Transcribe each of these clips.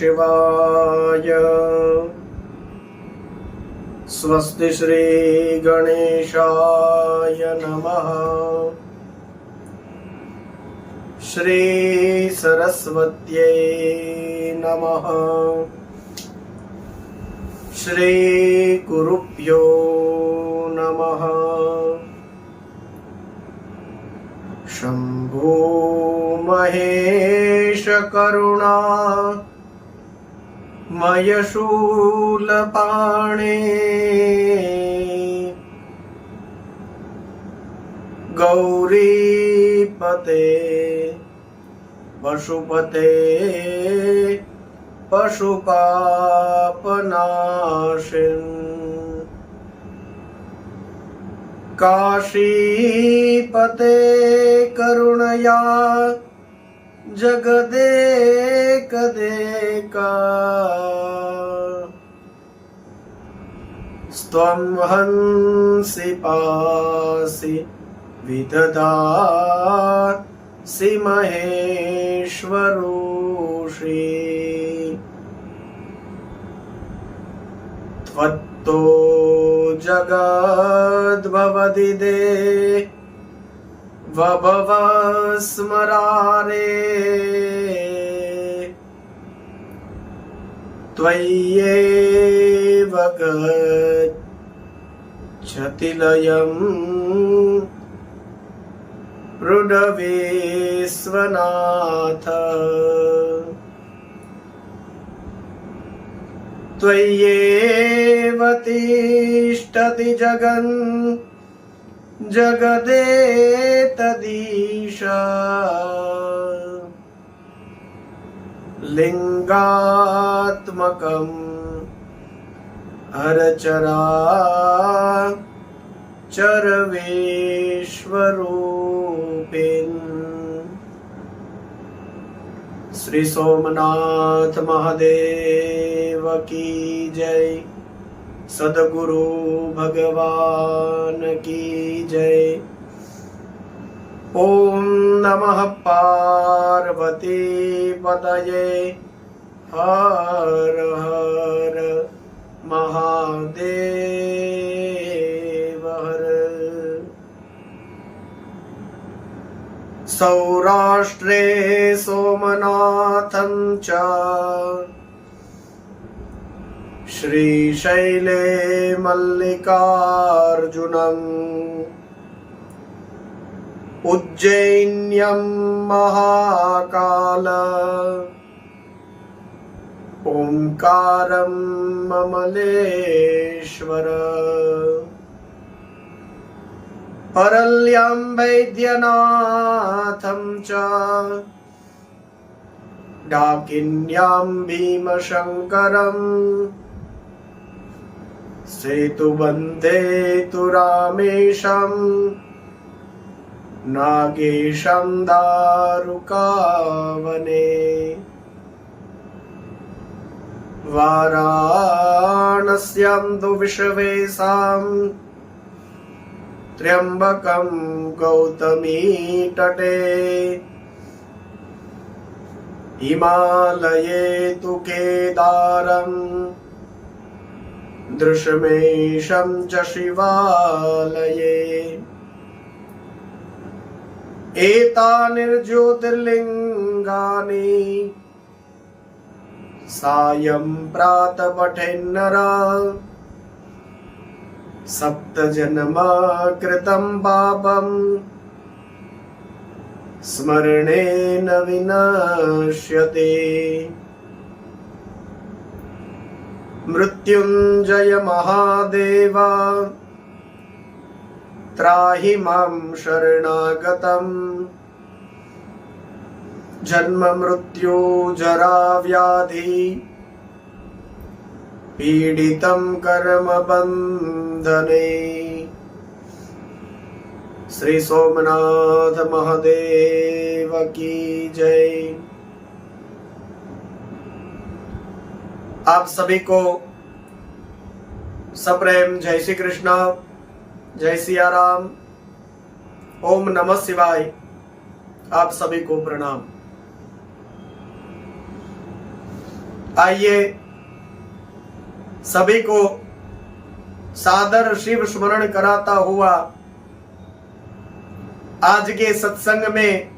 शिवाय। स्वस्ति श्री गणेशाय नमः। श्री सरस्वत्यै नमः। श्री गुरुभ्यो नमः। शंभो महेश करुणा मयशूलपाणे गौरीपते पशुपते पशुपापनाशिन् काशीपते करुणया जगदेकदेका। स्त्वं हंसि पासि विदधासि महेश्वरोषि। त्वत्तो जगद्भवदिदे वभव स्मरारे। त्वय्येव गच्छति लयम् रुडविश्वनाथ। त्वय्येव तिष्ठति जगन् जगदेतदीश। लिंगात्मकं हरचराचर विश्वरूपिन्। श्री सोमनाथ महादेव की जय। सद्गुरु भगवान की जय। ओम नमः पार्वती पतये। हर हर महादेव हर। सौराष्ट्रे सोमनाथं च श्रीशैले मल्लिकार्जुनम्। उज्जैन्यं महाकाल ओंकारं ममलेश्वर। परल्यं वैद्यनाथं च डाकिन्यां भीमशंकरम्। सेतुबन्धे तु रामेशम् नागेशं दारुकावने। वाराणस्यां तु विश्वेशां त्र्यम्बकं गौतमी तटे। हिमालये तु केदारम् दृशमेशं च शिवालये। एतानिर्ज्योतिर्लिङ्गानि सायं प्रातः पठेन्नर। सप्तजन्म कृतं पापं स्मरणेन विनश्यते। मृत्युंजय महादेव त्राहि मां शरणागतम्। जन्म मृत्यु जरा व्याधि पीडितं कर्म बंधने। श्री सोमनाथ महादेव की जय। आप सभी को सप्रेम जय श्री कृष्ण, जय सिया राम, ओम नमः शिवाय। आप सभी को प्रणाम। आइए सभी को सादर शिव स्मरण कराता हुआ आज के सत्संग में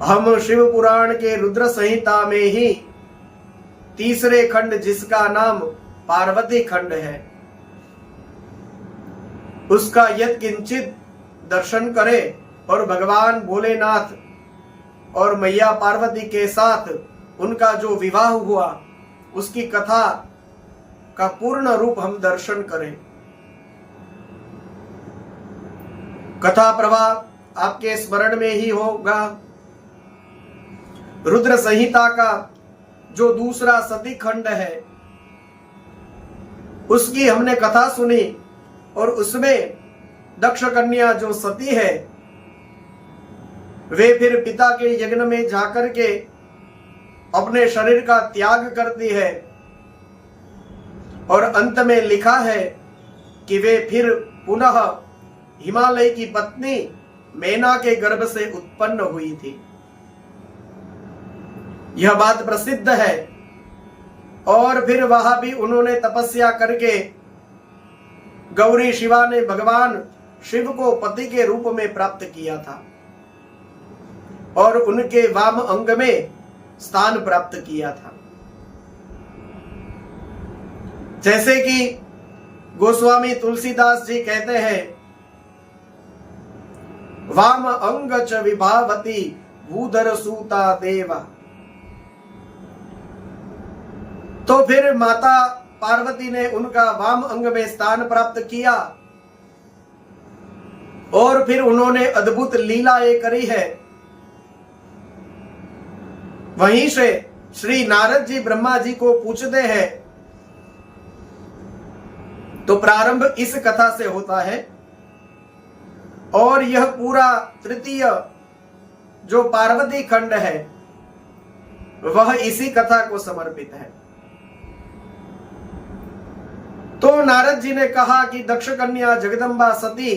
हम शिव पुराण के रुद्र संहिता में ही तीसरे खंड, जिसका नाम पार्वती खंड है, उसका यत्किंचित दर्शन करें और भगवान भोलेनाथ और मैया पार्वती के साथ उनका जो विवाह हुआ उसकी कथा का पूर्ण रूप हम दर्शन करें। कथा प्रवाह आपके स्मरण में ही होगा। रुद्र संहिता का जो दूसरा सती खंड है उसकी हमने कथा सुनी और उसमें दक्ष कन्या जो सती है वे फिर पिता के यज्ञ में जाकर के अपने शरीर का त्याग करती है और अंत में लिखा है कि वे फिर पुनः हिमालय की पत्नी मेना के गर्भ से उत्पन्न हुई थी। यह बात प्रसिद्ध है। और फिर वहां भी उन्होंने तपस्या करके गौरी शिवा ने भगवान शिव को पति के रूप में प्राप्त किया था और उनके वाम अंग में स्थान प्राप्त किया था। जैसे कि गोस्वामी तुलसीदास जी कहते हैं, वाम अंग च विभावती भूधर सूता देवा। तो फिर माता पार्वती ने उनका वाम अंग में स्थान प्राप्त किया और फिर उन्होंने अद्भुत लीलाएं करी है। वहीं से श्री नारद जी ब्रह्मा जी को पूछते हैं, तो प्रारंभ इस कथा से होता है और यह पूरा तृतीय जो पार्वती खंड है वह इसी कथा को समर्पित है। तो नारद जी ने कहा कि दक्ष कन्या जगदम्बा सती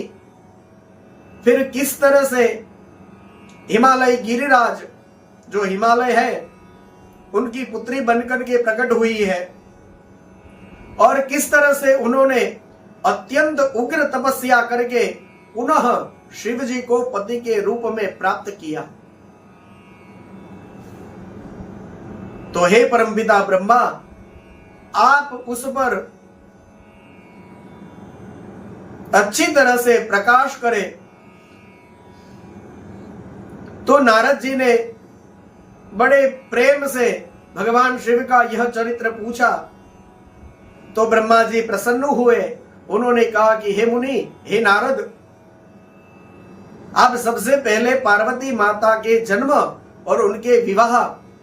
फिर किस तरह से हिमालय गिरिराज जो हिमालय है उनकी पुत्री बनकर के प्रकट हुई है और किस तरह से उन्होंने अत्यंत उग्र तपस्या करके पुनः शिव जी को पति के रूप में प्राप्त किया। तो हे परमपिता ब्रह्मा, आप उस पर अच्छी तरह से प्रकाश करें। तो नारद जी ने बड़े प्रेम से भगवान शिव का यह चरित्र पूछा तो ब्रह्मा जी प्रसन्न हुए। उन्होंने कहा कि हे मुनि, हे नारद, आप सबसे पहले पार्वती माता के जन्म और उनके विवाह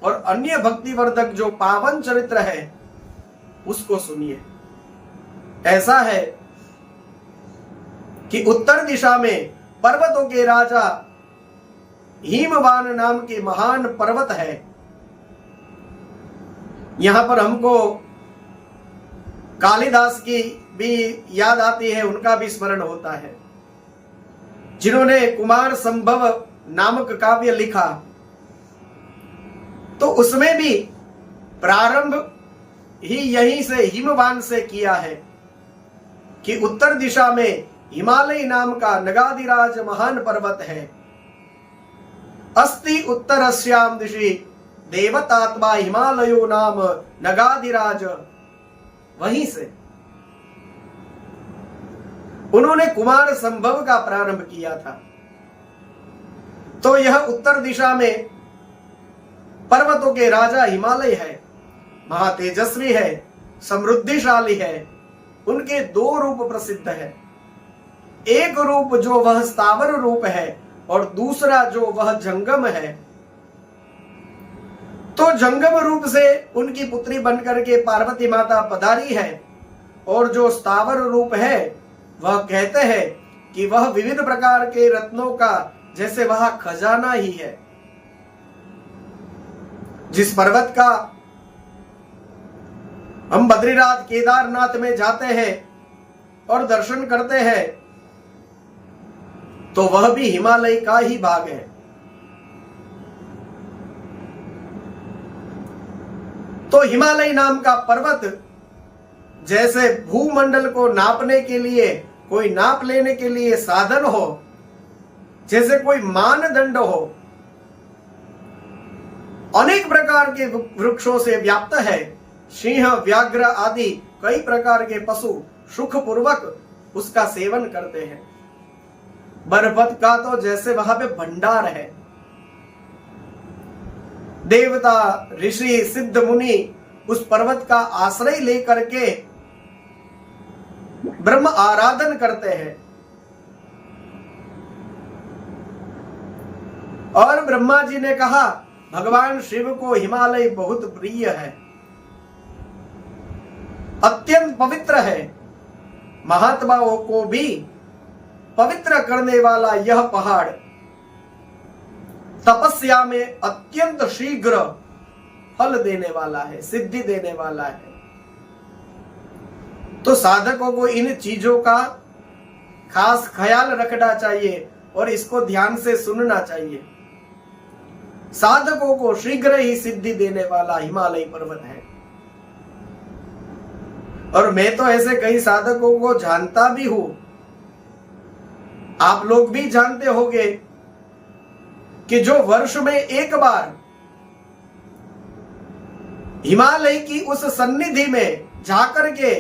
और अन्य भक्तिवर्धक जो पावन चरित्र है उसको सुनिए। ऐसा है कि उत्तर दिशा में पर्वतों के राजा हिमवान नाम के महान पर्वत है। यहां पर हमको कालिदास की भी याद आती है, उनका भी स्मरण होता है, जिन्होंने कुमार संभव नामक काव्य लिखा। तो उसमें भी प्रारंभ ही यहीं से हिमवान से किया है कि उत्तर दिशा में हिमालय नाम का नगाधिराज महान पर्वत है। अस्ति उत्तरस्याम दिशि देवतात्मा हिमालयो नाम नगाधिराज। वहीं से उन्होंने कुमार संभव का प्रारंभ किया था। तो यह उत्तर दिशा में पर्वतों के राजा हिमालय है, महातेजस्वी है, समृद्धिशाली है। उनके दो रूप प्रसिद्ध है, एक रूप जो वह स्थावर रूप है और दूसरा जो वह जंगम है। तो जंगम रूप से उनकी पुत्री बनकर के पार्वती माता पधारी है और जो स्थावर रूप है वह कहते हैं कि वह विविध प्रकार के रत्नों का जैसे वह खजाना ही है। जिस पर्वत का हम बद्रीनाथ केदारनाथ में जाते हैं और दर्शन करते हैं तो वह भी हिमालय का ही भाग है। तो हिमालय नाम का पर्वत जैसे भूमंडल को नापने के लिए, कोई नाप लेने के लिए साधन हो, जैसे कोई मानदंड हो, अनेक प्रकार के वृक्षों से व्याप्त है। सिंह, व्याघ्र आदि कई प्रकार के पशु सुखपूर्वक उसका सेवन करते हैं। बर्फत का तो जैसे वहां पे भंडार है। देवता, ऋषि, सिद्ध, मुनि उस पर्वत का आश्रय लेकर के ब्रह्म आराधन करते हैं। और ब्रह्मा जी ने कहा भगवान शिव को हिमालय बहुत प्रिय है, अत्यंत पवित्र है। महात्माओं को भी पवित्र करने वाला यह पहाड़ तपस्या में अत्यंत शीघ्र फल देने वाला है, सिद्धि देने वाला है। तो साधकों को इन चीजों का खास ख्याल रखना चाहिए और इसको ध्यान से सुनना चाहिए। साधकों को शीघ्र ही सिद्धि देने वाला हिमालय पर्वत है। और मैं तो ऐसे कई साधकों को जानता भी हूं, आप लोग भी जानते होंगे कि जो वर्ष में एक बार हिमालय की उस सन्निधि में जाकर के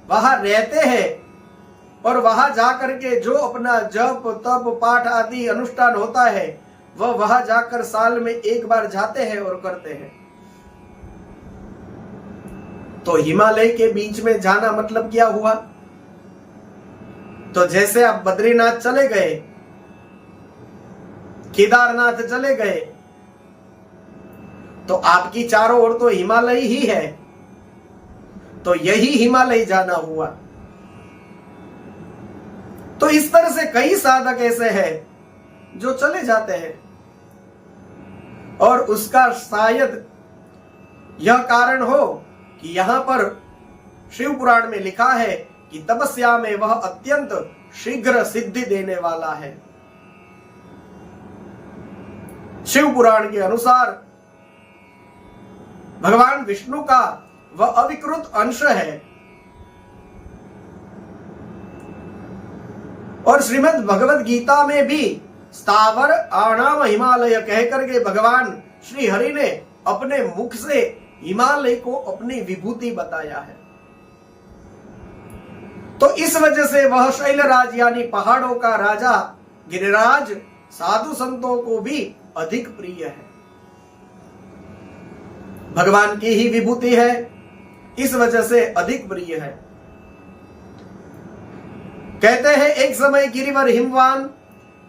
वहां रहते हैं और वहां जाकर के जो अपना जप, तप, पाठ आदि अनुष्ठान होता है वह वहां जाकर साल में एक बार जाते हैं और करते हैं। तो हिमालय के बीच में जाना मतलब क्या हुआ? तो जैसे आप बद्रीनाथ चले गए, केदारनाथ चले गए, तो आपकी चारों ओर तो हिमालय ही है। तो यही हिमालय जाना हुआ। तो इस तरह से कई साधक ऐसे हैं जो चले जाते हैं और उसका शायद यह कारण हो कि यहां पर शिव पुराण में लिखा है कि तपस्या में वह अत्यंत शीघ्र सिद्धि देने वाला है। शिव पुराण के अनुसार भगवान विष्णु का वह अविकृत अंश है। और श्रीमद् भगवद गीता में भी स्थावर आणाम हिमालय कहकर के भगवान श्री हरि ने अपने मुख से हिमालय को अपनी विभूति बताया है। तो इस वजह से वह शैलराज यानी पहाड़ों का राजा गिरिराज साधु संतों को भी अधिक प्रिय है। भगवान की ही विभूति है, इस वजह से अधिक प्रिय है। कहते हैं एक समय गिरिवर हिमवान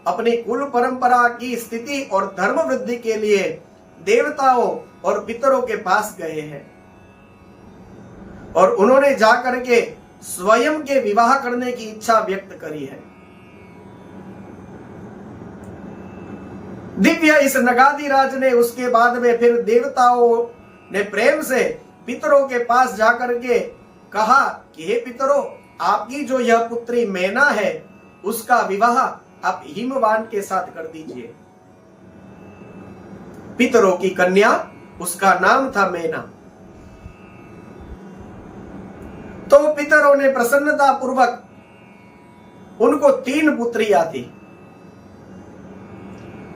अपनी कुल परंपरा की स्थिति और धर्म वृद्धि के लिए देवताओं और पितरों के पास गए हैं और उन्होंने जाकर के स्वयं के विवाह करने की इच्छा व्यक्त करी है। दिव्य इस नगाधिराज ने उसके बाद में फिर देवताओं ने प्रेम से पितरों के पास जाकर के कहा कि हे पितरों, आपकी जो यह पुत्री मैना है उसका विवाह आप हिमवान के साथ कर दीजिए। पितरों की कन्या, उसका नाम था मैना। तो पितरों ने प्रसन्नता पूर्वक, उनको 3 पुत्रियां थी,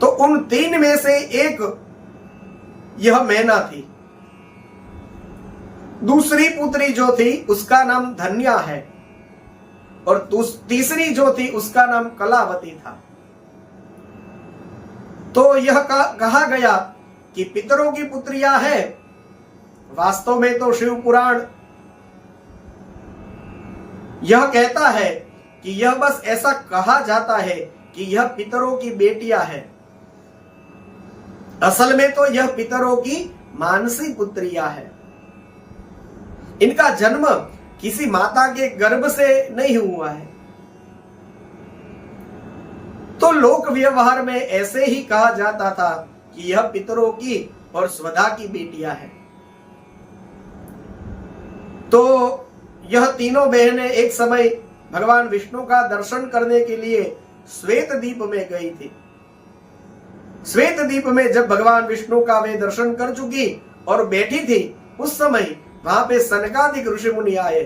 तो उन 3 में से एक यह मैना थी। दूसरी पुत्री जो थी उसका नाम धन्या है और तीसरी जो थी उसका नाम कलावती था। तो यह कहा गया कि पितरों की पुत्रियां हैं। वास्तव में तो शिव पुराण यह कहता है कि यह बस ऐसा कहा जाता है कि यह पितरों की बेटियां हैं। असल में तो यह पितरों की मानसी पुत्रियां हैं। इनका जन्म किसी माता के गर्भ से नहीं हुआ है। तो लोक व्यवहार में ऐसे ही कहा जाता था कि यह पितरों की और स्वधा की बेटियां हैं। तो यह तीनों बहनें एक समय भगवान विष्णु का दर्शन करने के लिए श्वेत द्वीप में गई थी। श्वेत द्वीप में जब भगवान विष्णु का वे दर्शन कर चुकी और बैठी थी, उस समय वहां पे सनकादिक ऋषि मुनि आए।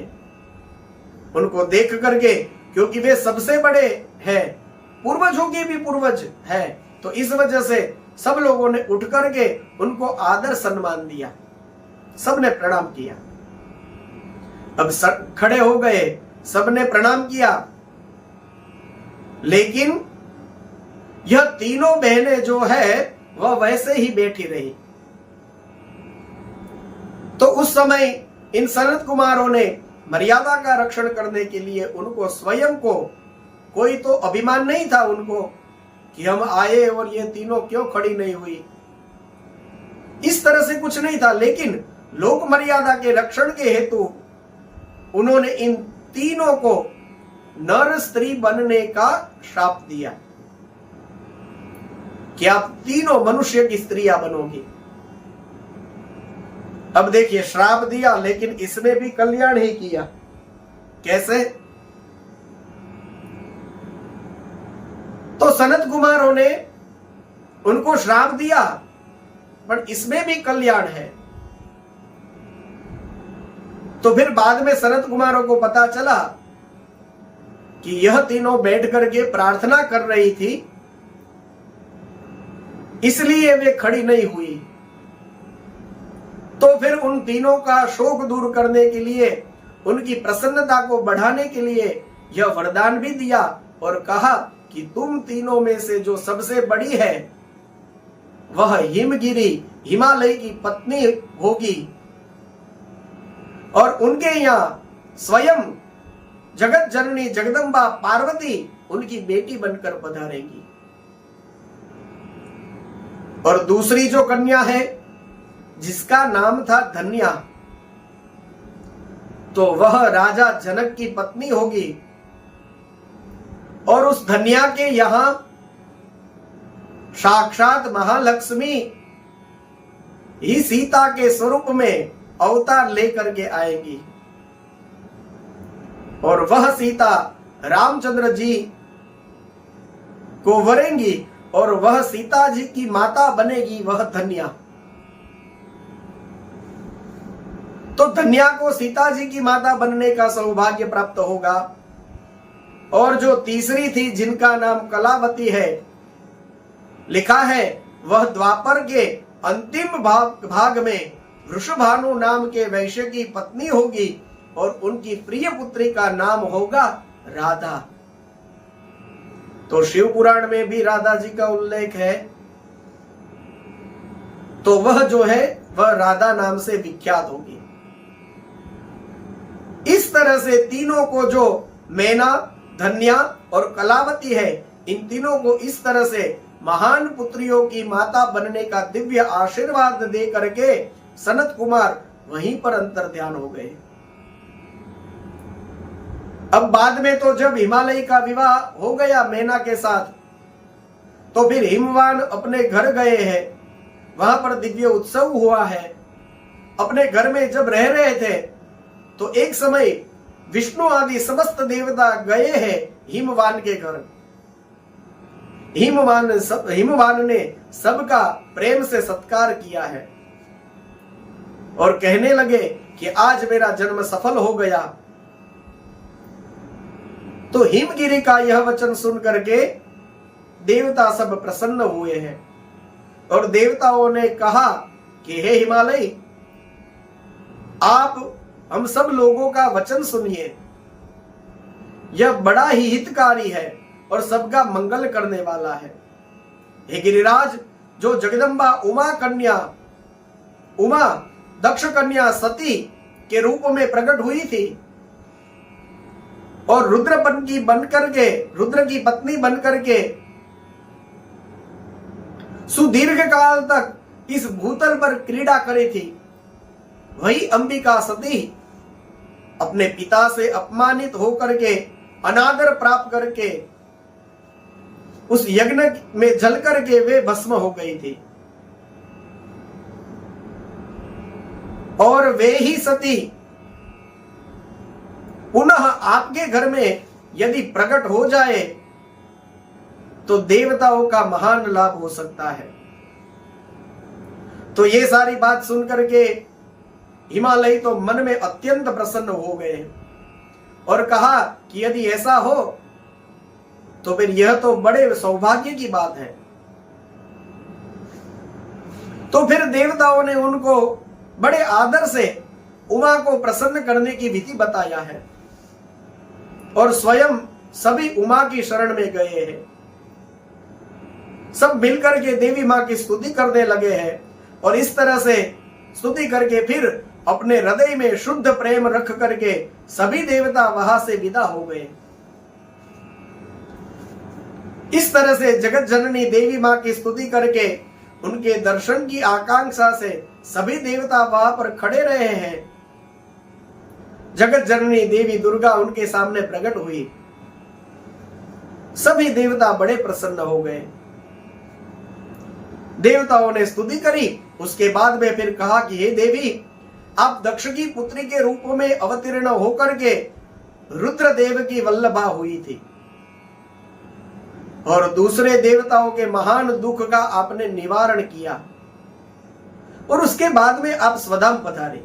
उनको देख करके, क्योंकि वे सबसे बड़े हैं, पूर्वजों के भी पूर्वज है, तो इस वजह से सब लोगों ने उठ करके उनको आदर सम्मान दिया, सबने प्रणाम किया। अब सब खड़े हो गए, सबने प्रणाम किया, लेकिन यह तीनों बहनें जो है वह वैसे ही बैठी रही। तो उस समय इन सनत कुमारों ने मर्यादा का रक्षण करने के लिए उनको स्वयं को, कोई तो अभिमान नहीं था उनको कि हम आए और ये तीनों क्यों खड़ी नहीं हुई, इस तरह से कुछ नहीं था, लेकिन लोक मर्यादा के रक्षण के हेतु उन्होंने इन तीनों को नर स्त्री बनने का श्राप दिया कि आप तीनों मनुष्य की स्त्रियां बनोगी। अब देखिए, श्राप दिया लेकिन इसने भी कल्याण ही किया। कैसे? तो सनत कुमारों ने उनको श्राप दिया, पर इसमें भी कल्याण है। तो फिर बाद में सनत कुमारों को पता चला कि यह तीनों बैठ करके प्रार्थना कर रही थी, इसलिए वे खड़ी नहीं हुई। तो फिर उन तीनों का शोक दूर करने के लिए, उनकी प्रसन्नता को बढ़ाने के लिए यह वरदान भी दिया और कहा कि तुम तीनों में से जो सबसे बड़ी है वह हिमगिरी, हिमालय की पत्नी होगी, और उनके यहां स्वयं जगत जननी जगदम्बा पार्वती उनकी बेटी बनकर पधारेगी। और दूसरी जो कन्या है जिसका नाम था धन्या, तो वह राजा जनक की पत्नी होगी, और उस धन्या के यहां साक्षात महालक्ष्मी ही सीता के स्वरूप में अवतार लेकर के आएगी, और वह सीता रामचंद्र जी को वरेंगी, और वह सीता जी की माता बनेगी, वह धन्या। तो धन्या को सीता जी की माता बनने का सौभाग्य प्राप्त होगा। और जो तीसरी थी जिनका नाम कलावती है, लिखा है वह द्वापर के अंतिम भाग में वृषभानु नाम के वैश्य की पत्नी होगी, और उनकी प्रिय पुत्री का नाम होगा राधा। तो शिव पुराण में भी राधा जी का उल्लेख है, तो वह जो है वह राधा नाम से विख्यात होगी। इस तरह से तीनों को, जो मैना, धन्या और कलावती है, इन तीनों को इस तरह से महान पुत्रियों की माता बनने का दिव्य आशीर्वाद दे करके सनत कुमार वहीं पर अंतर ध्यान हो गए। अब बाद में तो जब हिमालय का विवाह हो गया मैना के साथ, तो फिर हिमवान अपने घर गए हैं, वहां पर दिव्य उत्सव हुआ है। अपने घर में जब रह रहे थे तो एक समय विष्णु आदि समस्त देवता गए हैं हिमवान के घर। हिमवान ने सबका प्रेम से सत्कार किया है और कहने लगे कि आज मेरा जन्म सफल हो गया। तो हिमगिरी का यह वचन सुन करके देवता सब प्रसन्न हुए हैं, और देवताओं ने कहा कि हे हिमालय, आप हम सब लोगों का वचन सुनिए, यह बड़ा ही हितकारी है और सबका मंगल करने वाला है। हे गिरिराज, जो जगदम्बा उमा दक्ष कन्या सती के रूप में प्रकट हुई थी और रुद्र की पत्नी बनकर के सुदीर्घ काल तक इस भूतल पर क्रीड़ा करी थी, वही अंबिका सती अपने पिता से अपमानित होकर के, अनादर प्राप्त करके उस यज्ञ में जल करके वे भस्म हो गई थी। और वे ही सती पुनः आपके घर में यदि प्रकट हो जाए तो देवताओं का महान लाभ हो सकता है। तो ये सारी बात सुन करके हिमालय तो मन में अत्यंत प्रसन्न हो गए और कहा कि यदि ऐसा हो तो फिर यह तो बड़े सौभाग्य की बात है। तो फिर देवताओं ने उनको बड़े आदर से उमा को प्रसन्न करने की विधि बताया है और स्वयं सभी उमा की शरण में गए हैं। सब मिलकर के देवी मां की स्तुति करने लगे हैं और इस तरह से स्तुति करके फिर अपने हृदय में शुद्ध प्रेम रख करके सभी देवता वहां से विदा हो गए। इस तरह से जगत जननी देवी मां की स्तुति करके उनके दर्शन की आकांक्षा से सभी देवता वहां पर खड़े रहे हैं। जगत जननी देवी दुर्गा उनके सामने प्रकट हुई। सभी देवता बड़े प्रसन्न हो गए। देवताओं ने स्तुति करी। उसके बाद में फिर कहा कि हे देवी, आप दक्ष की पुत्री के रूप में अवतीर्ण होकर के रुद्रदेव की वल्लभा हुई थी और दूसरे देवताओं के महान दुख का आपने निवारण किया और उसके बाद में आप स्वधाम पधारे।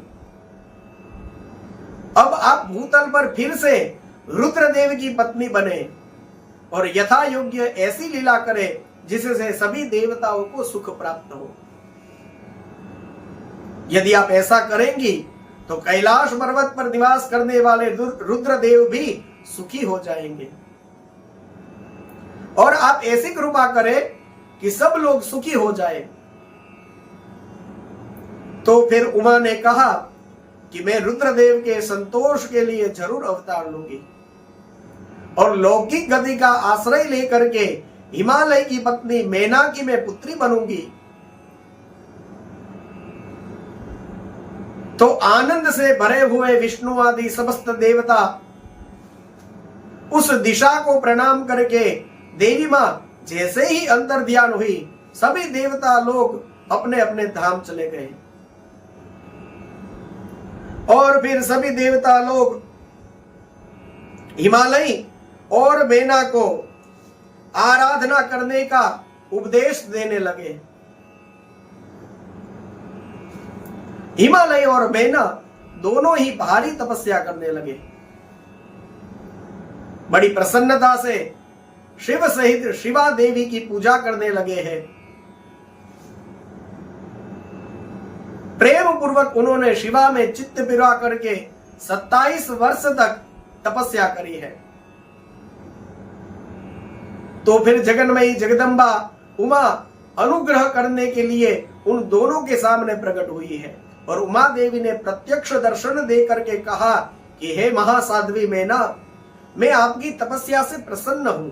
अब आप भूतल पर फिर से रुद्रदेव की पत्नी बने और यथा योग्य ऐसी लीला करें जिससे सभी देवताओं को सुख प्राप्त हो। यदि आप ऐसा करेंगी तो कैलाश पर्वत पर निवास करने वाले रुद्रदेव भी सुखी हो जाएंगे और आप ऐसी कृपा करें कि सब लोग सुखी हो जाए। तो फिर उमा ने कहा कि मैं रुद्रदेव के संतोष के लिए जरूर अवतार लूंगी और लौकिक गति का आश्रय लेकर के हिमालय की पत्नी मैना की मैं पुत्री बनूंगी। तो आनंद से भरे हुए विष्णु आदि समस्त देवता उस दिशा को प्रणाम करके देवी मां जैसे ही अंतर ध्यान हुई, सभी देवता लोग अपने अपने धाम चले गए और फिर सभी देवता लोग हिमालय और मैना को आराधना करने का उपदेश देने लगे। हिमालय और मैना दोनों ही भारी तपस्या करने लगे। बड़ी प्रसन्नता से शिव सहित शिवा देवी की पूजा करने लगे हैं। प्रेम पूर्वक उन्होंने शिवा में चित्त पिरा करके 27 वर्ष तक तपस्या करी है। तो फिर जगन्मयी जगदम्बा उमा अनुग्रह करने के लिए उन दोनों के सामने प्रकट हुई है और उमा देवी ने प्रत्यक्ष दर्शन दे करके कहा कि हे महासाध्वी मैना, मैं आपकी तपस्या से प्रसन्न हूं।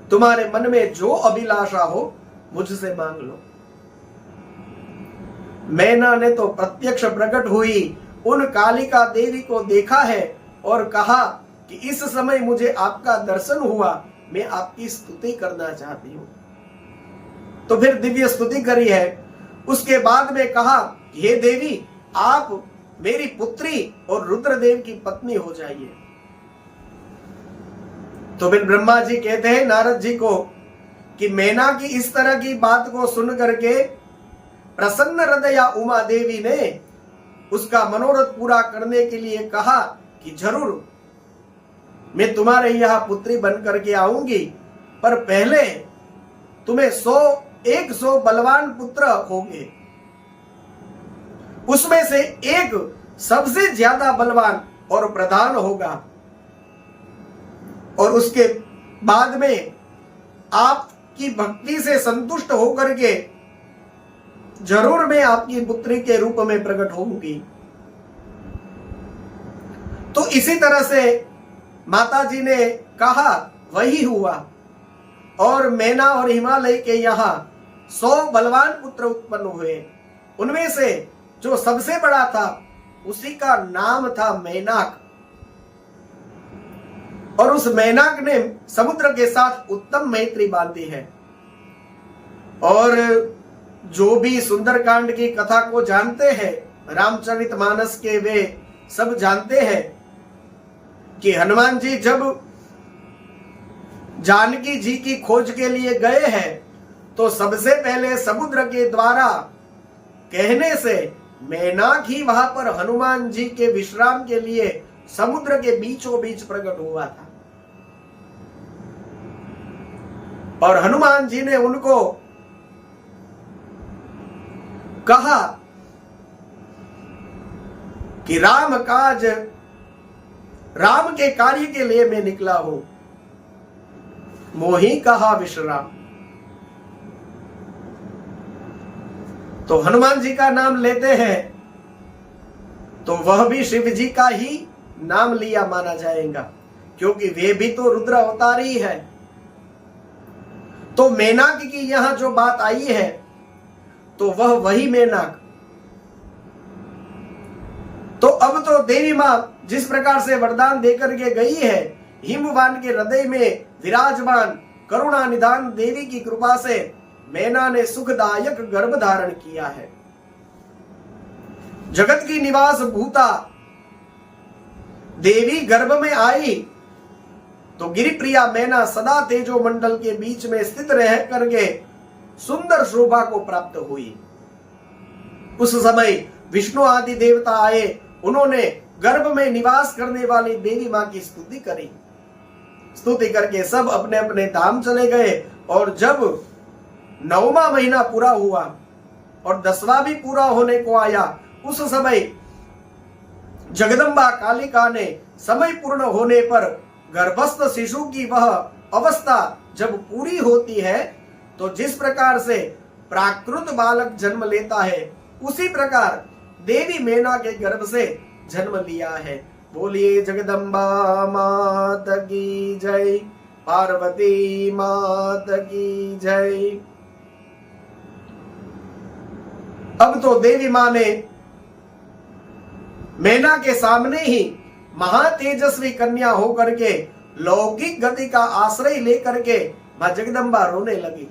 तुम्हारे मन में जो अभिलाषा हो मुझसे मांग लो। मैना ने तो प्रत्यक्ष प्रकट हुई उन कालिका देवी को देखा है और कहा कि इस समय मुझे आपका दर्शन हुआ, मैं आपकी स्तुति करना चाहती हूं। तो फिर दिव्य स्तुति करी है। उसके बाद में कहा कि हे देवी, आप मेरी पुत्री और रुद्रदेव की पत्नी हो जाइए। तो फिर ब्रह्मा जी कहते हैं नारद जी को कि मैना की इस तरह की बात को सुन करके प्रसन्न हृदया उमा देवी ने उसका मनोरथ पूरा करने के लिए कहा कि जरूर मैं तुम्हारे यहां पुत्री बन करके आऊंगी, पर पहले तुम्हें 100 बलवान पुत्र होंगे। उसमें से एक सबसे ज्यादा बलवान और प्रधान होगा और उसके बाद में आपकी भक्ति से संतुष्ट होकर के जरूर मैं आपकी पुत्री के रूप में प्रकट होंगी। तो इसी तरह से माता जी ने कहा, वही हुआ और मैना और हिमालय के यहां 100 बलवान पुत्र उत्पन्न हुए। उनमें से जो सबसे बड़ा था उसी का नाम था मैनाक और उस मैनाक ने समुद्र के साथ उत्तम मैत्री बांधी है। और जो भी सुंदरकांड की कथा को जानते हैं, रामचरितमानस के वे सब जानते हैं कि हनुमान जी जब जानकी जी की खोज के लिए गए हैं तो सबसे पहले समुद्र के द्वारा कहने से मेनाक ही वहां पर हनुमान जी के विश्राम के लिए समुद्र के बीचों बीच प्रकट हुआ था। और हनुमान जी ने उनको कहा कि राम के कार्य के लिए मैं निकला हूं, मोही कहा विश्राम। तो हनुमान जी का नाम लेते हैं तो वह भी शिव जी का ही नाम लिया माना जाएगा, क्योंकि वे भी तो रुद्र अवतारी है। तो मेनाक की यहां जो बात आई है तो वह वही मेनाक। तो अब तो देवी मां जिस प्रकार से वरदान देकर के गई है, हिमवान के हृदय में विराजमान करुणा निधान देवी की कृपा से मैना ने सुखदायक गर्भ धारण किया है। जगत की निवास भूता देवी गर्भ में आई तो गिरिप्रिया मैना सदा तेजो मंडल के बीच में स्थित रह करके सुंदर शोभा को प्राप्त हुई। उस समय विष्णु आदि देवता आए, उन्होंने गर्भ में निवास करने वाली देवी मां की स्तुति करी। स्तुति करके सब अपने अपने धाम चले गए। और जब 9वां महीना पूरा हुआ और 10वां भी पूरा होने को आया, उस समय जगदम्बा कालिका ने समय पूर्ण होने पर गर्भस्थ शिशु की वह अवस्था जब पूरी होती है तो जिस प्रकार से प्राकृत बालक जन्म लेता है, उसी प्रकार देवी मैना के गर्भ से जन्म लिया है। बोलिए जगदम्बा मात की जय, पार्वती मात की जय। अब तो देवी मां ने मैना के सामने ही महातेजस्वी कन्या होकर के लौकिक गति का आश्रय लेकर के मां जगदम्बा रोने लगी।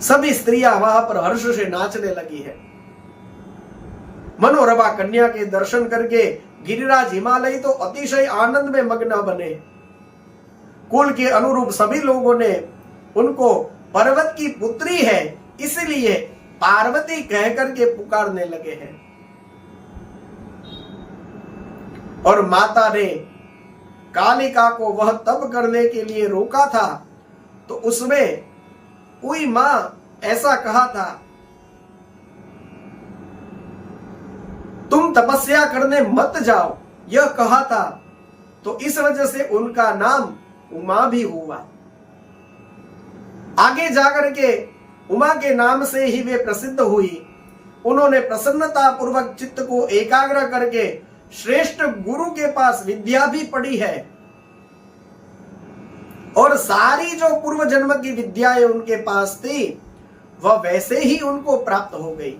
सभी स्त्रियां वहां पर हर्ष से नाचने लगी है। मनोरमा कन्या के दर्शन करके गिरिराज हिमालय तो अतिशय आनंद में मग्न बने। कुल के अनुरूप सभी लोगों ने उनको पर्वत की पुत्री है इसलिए पार्वती कहकर के पुकारने लगे हैं। और माता ने कालिका को वह तप करने के लिए रोका था तो उसमें कोई मां ऐसा कहा था, तुम तपस्या करने मत जाओ, यह कहा था। तो इस वजह से उनका नाम उमा भी हुआ। आगे जाकर के उमा के नाम से ही वे प्रसिद्ध हुई। उन्होंने प्रसन्नता पूर्वक चित्त को एकाग्र करके श्रेष्ठ गुरु के पास विद्या भी पढ़ी है और सारी जो पूर्व जन्म की विद्याएं उनके पास थी वह वैसे ही उनको प्राप्त हो गई।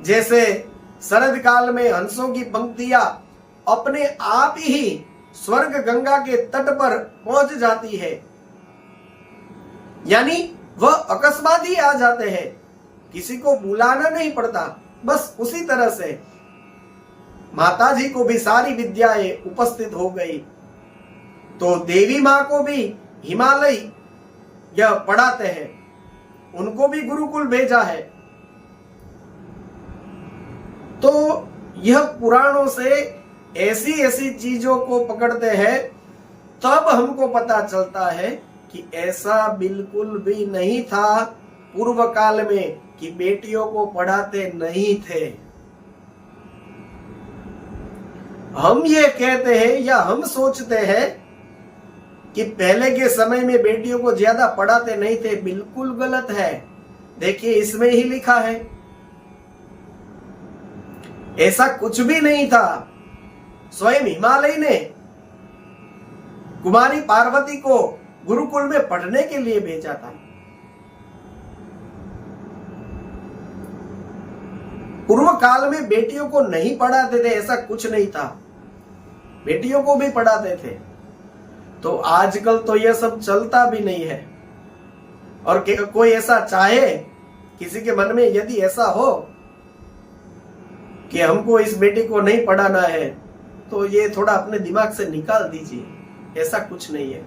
जैसे शरद काल में हंसों की पंक्तियां अपने आप ही स्वर्ग गंगा के तट पर पहुंच जाती है, यानी वह अकस्मात ही आ जाते हैं, किसी को बुलाना नहीं पड़ता। बस उसी तरह से माता जी को भी सारी विद्याएं उपस्थित हो गई। तो देवी मां को भी हिमालय यह पढ़ाते हैं, उनको भी गुरुकुल भेजा है। तो यह पुराणों से ऐसी ऐसी चीजों को पकड़ते हैं, तब हमको पता चलता है कि ऐसा बिल्कुल भी नहीं था पूर्व काल में कि बेटियों को पढ़ाते नहीं थे। हम ये कहते हैं या हम सोचते हैं कि पहले के समय में बेटियों को ज्यादा पढ़ाते नहीं थे, बिल्कुल गलत है। देखिए इसमें ही लिखा है, ऐसा कुछ भी नहीं था। स्वयं हिमालय ने कुमारी पार्वती को गुरुकुल में पढ़ने के लिए भेजा था। पूर्व काल में बेटियों को नहीं पढ़ाते थे, ऐसा कुछ नहीं था, बेटियों को भी पढ़ाते थे। तो आजकल तो यह सब चलता भी नहीं है। और कोई ऐसा चाहे, किसी के मन में यदि ऐसा हो कि हमको इस बेटी को नहीं पढ़ाना है, तो ये थोड़ा अपने दिमाग से निकाल दीजिए, ऐसा कुछ नहीं है।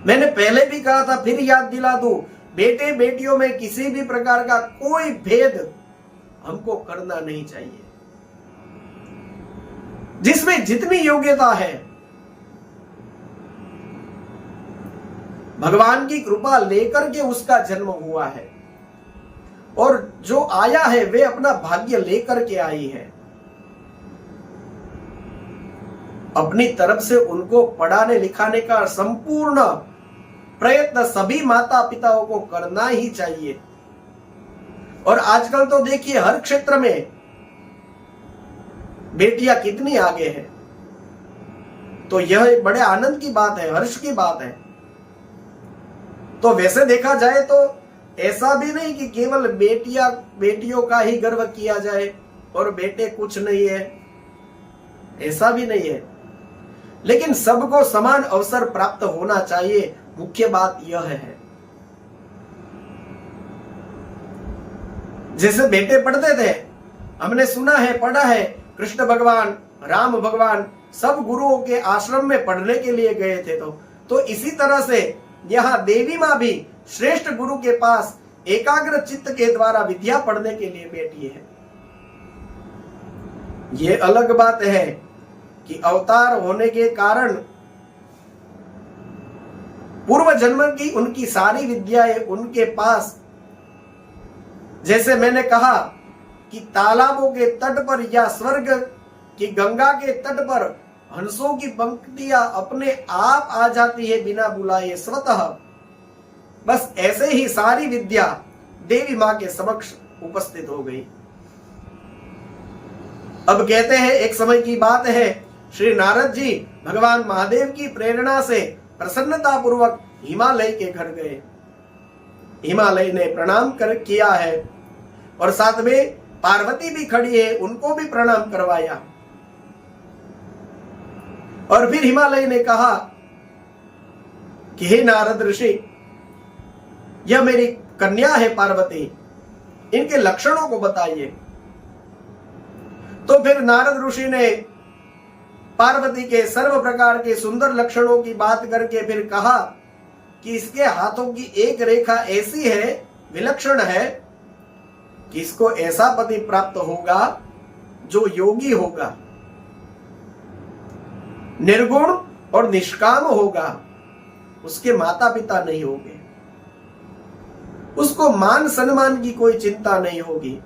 मैंने पहले भी कहा था, फिर याद दिला दूं बेटे बेटियों में किसी भी प्रकार का कोई भेद हमको करना नहीं चाहिए। जिसमें जितनी योग्यता है भगवान की कृपा लेकर के उसका जन्म हुआ है, और जो आया है वे अपना भाग्य लेकर के आई है। अपनी तरफ से उनको पढ़ाने लिखाने का संपूर्ण प्रयत्न सभी माता पिताओं को करना ही चाहिए। और आजकल तो देखिए हर क्षेत्र में बेटियां कितनी आगे हैं, तो यह बड़े आनंद की बात है, हर्ष की बात है। तो वैसे देखा जाए तो ऐसा भी नहीं कि केवल बेटियों का ही गर्व किया जाए और बेटे कुछ नहीं है, ऐसा भी नहीं है। लेकिन सबको समान अवसर प्राप्त होना चाहिए, मुख्य बात यह है। जैसे बेटे पढ़ते थे, हमने सुना है, पढ़ा है, कृष्ण भगवान, राम भगवान सब गुरुओं के आश्रम में पढ़ने के लिए गए थे। तो इसी तरह से यहाँ देवी माँ भी श्रेष्ठ गुरु के पास एकाग्र चित्त के द्वारा विद्या पढ़ने के लिए बैठी है। ये अलग बात है कि अवतार होने के कारण पूर्व जन्म की उनकी सारी विद्याएं उनके पास, जैसे मैंने कहा कि तालाबों के तट पर या स्वर्ग की गंगा के तट पर हंसों की पंक्तियां अपने आप आ जाती है बिना बुलाए स्वतः, बस ऐसे ही सारी विद्या देवी मां के समक्ष उपस्थित हो गई। अब कहते हैं एक समय की बात है, श्री नारद जी भगवान महादेव की प्रेरणा से प्रसन्नता पूर्वक हिमालय के घर गए। हिमालय ने प्रणाम किया है और साथ में पार्वती भी खड़ी है, उनको भी प्रणाम करवाया। और फिर हिमालय ने कहा कि हे नारद ऋषि, यह मेरी कन्या है पार्वती, इनके लक्षणों को बताइए। तो फिर नारद ऋषि ने पार्वती के सर्व प्रकार के सुंदर लक्षणों की बात करके फिर कहा कि इसके हाथों की एक रेखा ऐसी है, विलक्षण है, कि इसको ऐसा पति प्राप्त होगा जो योगी होगा, निर्गुण और निष्काम होगा, उसके माता पिता नहीं होंगे, उसको मान सम्मान की कोई चिंता नहीं होगी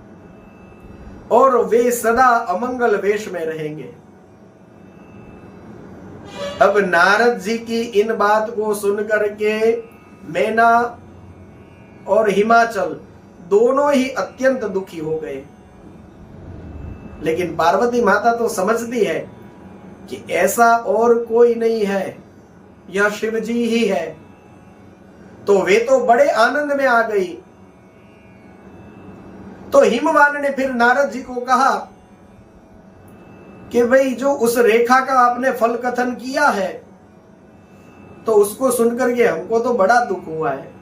और वे सदा अमंगल वेश में रहेंगे। अब नारद जी की इन बात को सुनकर के मैना और हिमाचल दोनों ही अत्यंत दुखी हो गए। लेकिन पार्वती माता तो समझती है कि ऐसा और कोई नहीं है, यह शिव जी ही है। तो वे तो बड़े आनंद में आ गई। तो हिमवान ने फिर नारद जी को कहा कि भाई जो उस रेखा का आपने फल कथन किया है, तो उसको सुनकर के हमको तो बड़ा दुख हुआ है,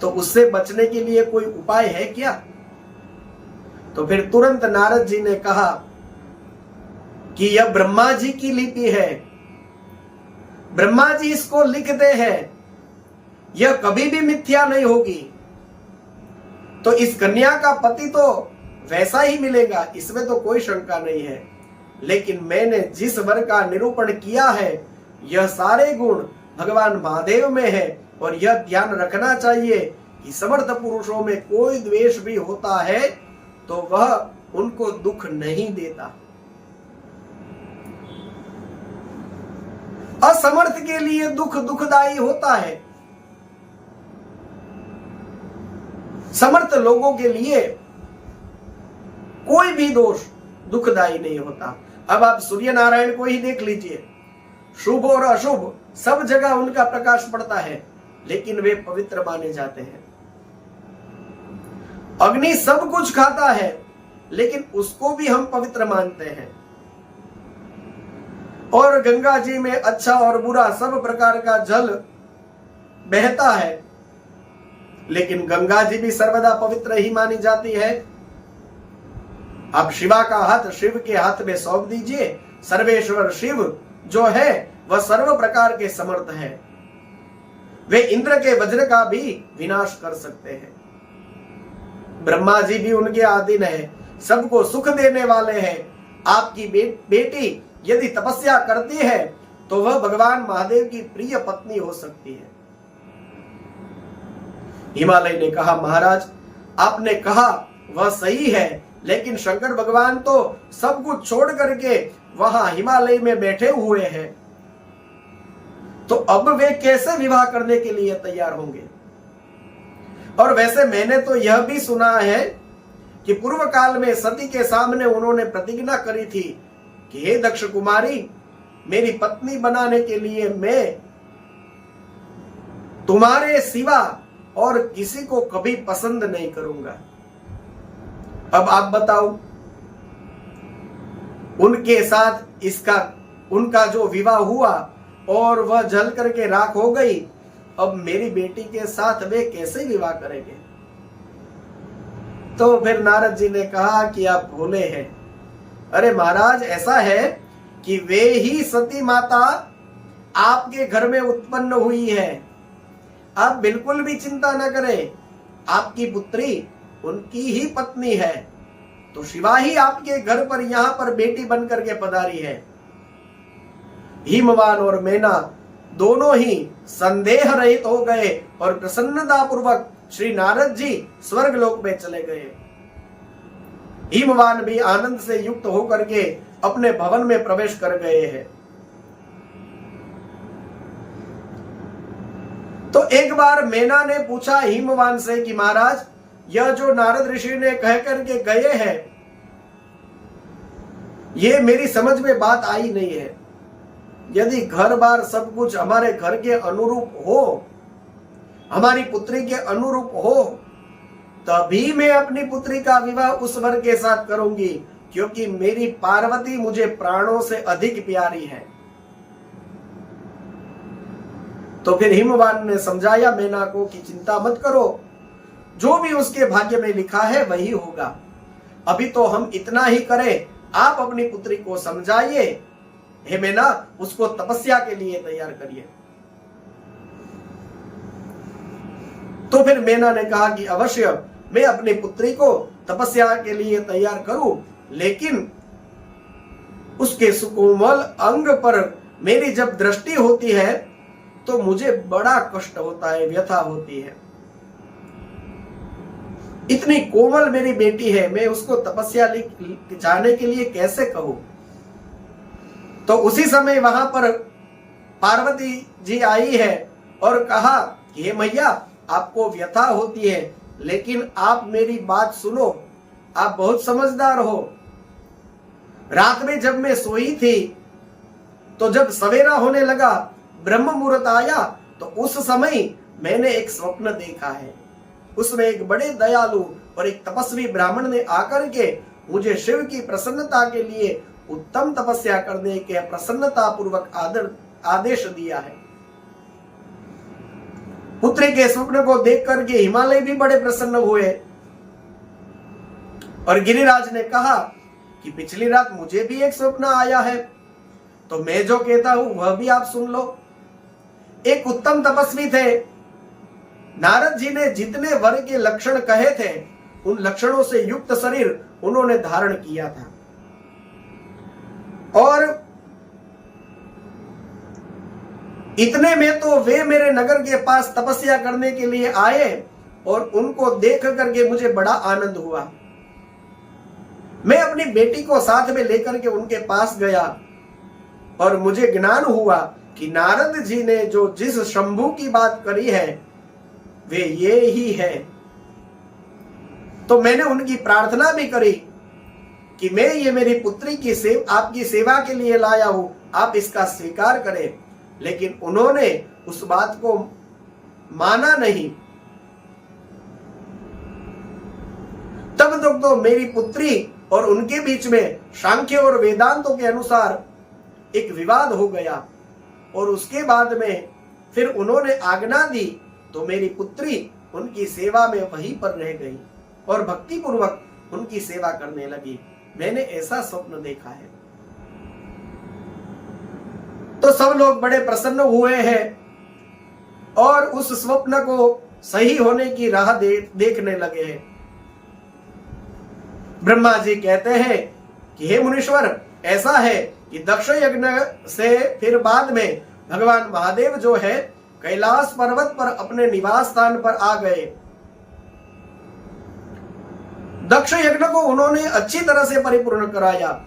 तो उससे बचने के लिए कोई उपाय है क्या? तो फिर तुरंत नारद जी ने कहा कि यह ब्रह्मा जी की लिपि है, ब्रह्मा जी इसको लिखते हैं, यह कभी भी मिथ्या नहीं होगी। तो इस कन्या का पति तो वैसा ही मिलेगा, इसमें तो कोई शंका नहीं है। लेकिन मैंने जिस वर का निरूपण किया है, यह सारे गुण भगवान महादेव में है। और यह ध्यान रखना चाहिए कि समर्थ पुरुषों में कोई द्वेष भी होता है तो वह उनको दुख नहीं देता। असमर्थ के लिए दुख दुखदायी होता है, समर्थ लोगों के लिए कोई भी दोष दुखदायी नहीं होता। अब आप सूर्य नारायण को ही देख लीजिए, शुभ और अशुभ सब जगह उनका प्रकाश पड़ता है, लेकिन वे पवित्र माने जाते हैं। अग्नि सब कुछ खाता है, लेकिन उसको भी हम पवित्र मानते हैं। और गंगा जी में अच्छा और बुरा सब प्रकार का जल बहता है, लेकिन गंगा जी भी सर्वदा पवित्र ही मानी जाती है। आप शिवा का हाथ शिव के हाथ में सौंप दीजिए। सर्वेश्वर शिव जो है वह सर्व प्रकार के समर्थ है। वे इंद्र के वज्र का भी विनाश कर सकते हैं। ब्रह्मा जी भी उनके अधीन है, सबको सुख देने वाले हैं। आपकी बेटी यदि तपस्या करती है तो वह भगवान महादेव की प्रिय पत्नी हो सकती है। हिमालय ने कहा, महाराज आपने कहा वह सही है, लेकिन शंकर भगवान तो सब कुछ छोड़ करके वहां हिमालय में बैठे हुए हैं, तो अब वे कैसे विवाह करने के लिए तैयार होंगे? और वैसे मैंने तो यह भी सुना है कि पूर्व काल में सती के सामने उन्होंने प्रतिज्ञा करी थी कि हे दक्ष कुमारी, मेरी पत्नी बनाने के लिए मैं तुम्हारे सिवा और किसी को कभी पसंद नहीं करूंगा। अब आप बताओ, उनके साथ उनका जो विवाह हुआ और वह जल करके राख हो गई, अब मेरी बेटी के साथ वे कैसे विवाह करेंगे? तो फिर नारद जी ने कहा कि आप भूले हैं। अरे महाराज, ऐसा है कि वे ही सती माता आपके घर में उत्पन्न हुई है। आप बिल्कुल भी चिंता न करें, आपकी पुत्री उनकी ही पत्नी है, तो शिवा ही आपके घर पर यहां पर बेटी बनकर के पधारी है। हिमवान और मैना दोनों ही संदेह रहित हो गए और प्रसन्नता पूर्वक श्री नारद जी स्वर्ग लोक में चले गए। हिमवान भी आनंद से युक्त होकर के अपने भवन में प्रवेश कर गए हैं। तो एक बार मैना ने पूछा हिमवान से कि महाराज, यह जो नारद ऋषि ने कह करके गए हैं, ये मेरी समझ में बात आई नहीं है। यदि घर बार सब कुछ हमारे घर के अनुरूप हो, हमारी पुत्री के अनुरूप हो, तभी मैं अपनी पुत्री का विवाह उस वर के साथ करूंगी, क्योंकि मेरी पार्वती मुझे प्राणों से अधिक प्यारी है। तो फिर हिमवान ने समझाया मैना को कि चिंता मत करो, जो भी उसके भाग्य में लिखा है वही होगा। अभी तो हम इतना ही करें, आप अपनी पुत्री को समझाइए, हे मैना, उसको तपस्या के लिए तैयार करिए। तो फिर मैना ने कहा कि अवश्य मैं अपनी पुत्री को तपस्या के लिए तैयार करूं, लेकिन उसके सुकोमल अंग पर मेरी जब दृष्टि होती है तो मुझे बड़ा कष्ट होता है, व्यथा होती है। इतनी कोमल मेरी बेटी है, मैं उसको तपस्या जाने के लिए कैसे कहूं? तो उसी समय वहां पर पार्वती जी आई है और कहा कि हे मैया, आपको व्यथा होती है, लेकिन आप मेरी बात सुनो, आप बहुत समझदार हो। रात में जब मैं सोई थी तो जब सवेरा होने लगा, ब्रह्म मुहूर्त आया, तो उस समय मैंने एक स्वप्न देखा है। उसमें एक बड़े दयालु और एक तपस्वी ब्राह्मण ने आकर के मुझे शिव की प्रसन्नता के लिए उत्तम तपस्या करने के प्रसन्नता पूर्वक आदेश दिया है। पुत्री के स्वप्न को देख करके हिमालय भी बड़े प्रसन्न हुए और गिरिराज ने कहा कि पिछली रात मुझे भी एक स्वप्न आया है, तो मैं जो कहता हूं वह भी आप सुन लो। एक उत्तम तपस्वी थे, नारद जी ने जितने वर के लक्षण कहे थे, उन लक्षणों से युक्त शरीर उन्होंने धारण किया था। और इतने में तो वे मेरे नगर के पास तपस्या करने के लिए आए और उनको देख करके मुझे बड़ा आनंद हुआ। मैं अपनी बेटी को साथ में लेकर के उनके पास गया और मुझे ज्ञान हुआ कि नारद जी ने जो जिस शंभु की बात करी है वे ये ही है। तो मैंने उनकी प्रार्थना भी करी कि मैं ये मेरी पुत्री की आपकी सेवा के लिए लाया हूं, आप इसका स्वीकार करें। लेकिन उन्होंने उस बात को माना नहीं। तब तक तो मेरी पुत्री और उनके बीच में सांख्य और वेदांतों के अनुसार एक विवाद हो गया और उसके बाद में फिर उन्होंने आज्ञा दी तो मेरी पुत्री उनकी सेवा में वहीं पर रह गई और भक्ति पूर्वक उनकी सेवा करने लगी। मैंने ऐसा स्वप्न देखा है। तो सब लोग बड़े प्रसन्न हुए हैं और उस स्वप्न को सही होने की राह देखने लगे हैं। ब्रह्मा जी कहते हैं कि हे मुनीश्वर, ऐसा है कि दक्ष यज्ञ से फिर बाद में भगवान महादेव जो है कैलाश पर्वत पर अपने निवास स्थान पर आ गए। दक्ष यज्ञ को उन्होंने अच्छी तरह से परिपूर्ण कराया,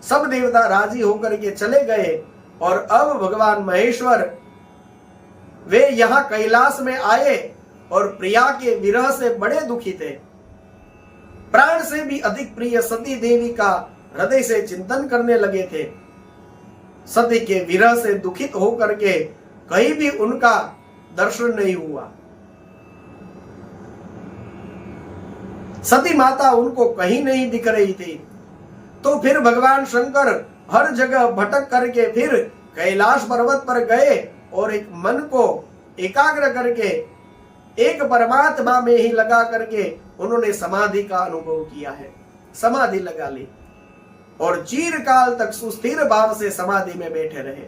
सब देवता राजी होकर के चले गए और अब भगवान महेश्वर वे यहां कैलाश में आए और प्रिया के विरह से बड़े दुखी थे। प्राण से भी अधिक प्रिय सती देवी का हृदय से चिंतन करने लगे थे। सती के विरह से दुखित होकर के कहीं भी उनका दर्शन नहीं हुआ। सती माता उनको कहीं नहीं दिख रही थी। तो फिर भगवान शंकर हर जगह भटक करके फिर कैलाश पर्वत पर गए और एक मन को एकाग्र करके एक परमात्मा में ही लगा करके उन्होंने समाधि का अनुभव किया है। समाधि लगा ली और चिरकाल तक सुस्थिर भाव से समाधि में बैठे रहे।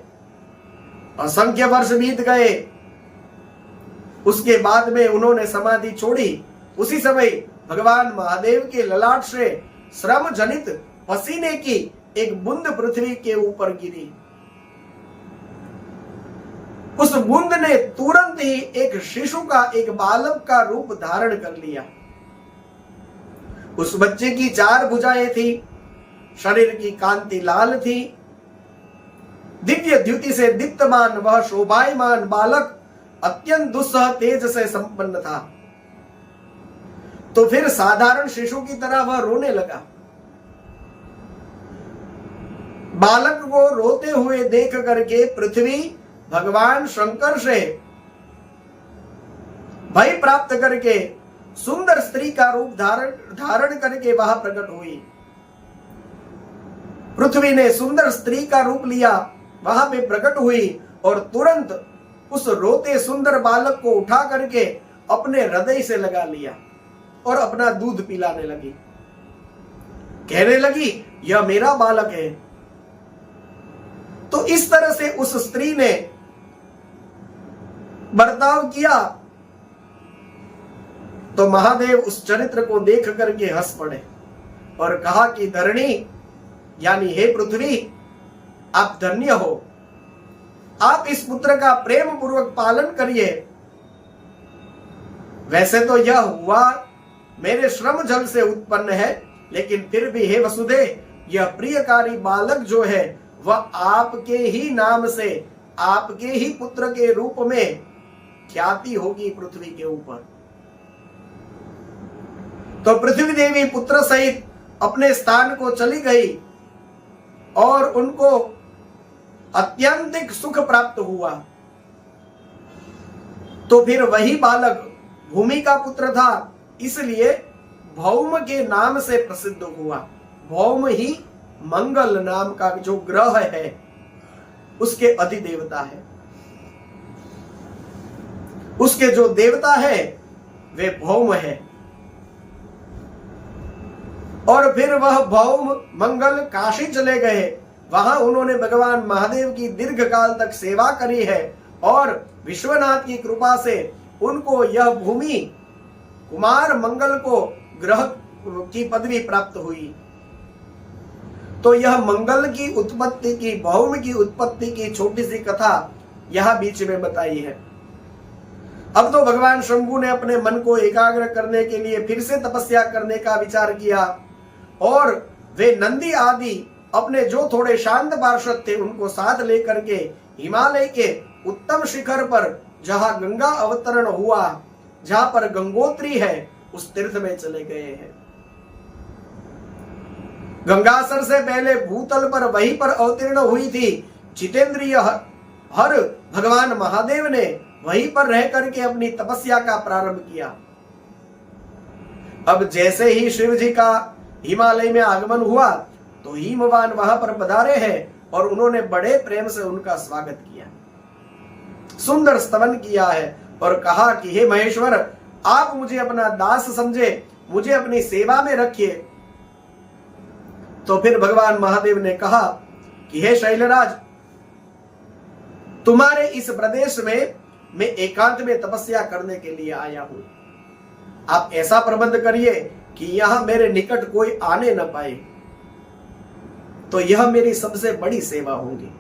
असंख्य वर्ष बीत गए। उसके बाद में उन्होंने समाधि छोड़ी। उसी समय भगवान महादेव के ललाट से श्रम जनित पसीने की एक बूंद पृथ्वी के ऊपर गिरी। उस बूंद ने तुरंत ही एक शिशु का, एक बालक का रूप धारण कर लिया। उस बच्चे की 4 भुजाएं थी, शरीर की कांति लाल थी। दिव्य द्युति से दीप्तमान वह शोभायमान बालक अत्यंत दुस्सह तेज से संपन्न था। तो फिर साधारण शिशु की तरह वह रोने लगा। बालक को रोते हुए देख करके पृथ्वी भगवान शंकर से भय प्राप्त करके सुंदर स्त्री का रूप धारण करके वहां प्रकट हुई। पृथ्वी ने सुंदर स्त्री का रूप लिया, वहां पे प्रकट हुई और तुरंत उस रोते सुंदर बालक को उठा करके अपने हृदय से लगा लिया और अपना दूध पिलाने लगी। कहने लगी, यह मेरा बालक है। तो इस तरह से उस स्त्री ने बर्ताव किया। तो महादेव उस चरित्र को देख करके हंस पड़े और कहा कि धरणी यानी हे पृथ्वी, आप धन्य हो। आप इस पुत्र का प्रेम पूर्वक पालन करिए। वैसे तो यह हुआ मेरे श्रम जल से उत्पन्न है, लेकिन फिर भी हे वसुदे, यह प्रियकारी बालक जो है वह आपके ही नाम से, आपके ही पुत्र के रूप में ख्याति होगी पृथ्वी के ऊपर। तो पृथ्वी देवी पुत्र सहित अपने स्थान को चली गई और उनको अत्यंतिक सुख प्राप्त हुआ। तो फिर वही बालक भूमि का पुत्र था, इसलिए भौम के नाम से प्रसिद्ध हुआ। भौम ही मंगल नाम का जो ग्रह है उसके अधिदेवता है। उसके जो देवता है वे भौम है। और फिर वह भौम मंगल काशी चले गए। वहां उन्होंने भगवान महादेव की दीर्घ काल तक सेवा करी है और विश्वनाथ की कृपा से उनको यह भूमि कुमार मंगल को ग्रह की पदवी प्राप्त हुई। तो यह मंगल की उत्पत्ति की, भौम की उत्पत्ति की छोटी सी कथा यहां बीच में बताई है। अब तो भगवान शंभु ने अपने मन को एकाग्र करने के लिए फिर से तपस्या करने का विचार किया और वे नंदी आदि अपने जो थोड़े शांत पार्षद थे उनको साथ लेकर के हिमालय के उत्तम शिखर पर, जहां गंगा अवतरण हुआ, जहां पर गंगोत्री है, उस तीर्थ में चले गए हैं। गंगासर से पहले भूतल पर वहीं पर अवतीर्ण हुई थी जितेंद्रिय हर भगवान महादेव ने वहीं पर रह करके अपनी तपस्या का प्रारंभ किया। अब जैसे ही शिव जी का हिमालय में आगमन हुआ तो हिमवान वहां पर पधारे हैं और उन्होंने बड़े प्रेम से उनका स्वागत किया, सुंदर स्तवन किया है और कहा कि हे महेश्वर, आप मुझे अपना दास समझे, मुझे अपनी सेवा में रखिए। तो फिर भगवान महादेव ने कहा कि हे शैलराज, तुम्हारे इस प्रदेश में मैं एकांत में तपस्या करने के लिए आया हूं। आप ऐसा प्रबंध करिए कि यहां मेरे निकट कोई आने न पाए, तो यह मेरी सबसे बड़ी सेवा होगी।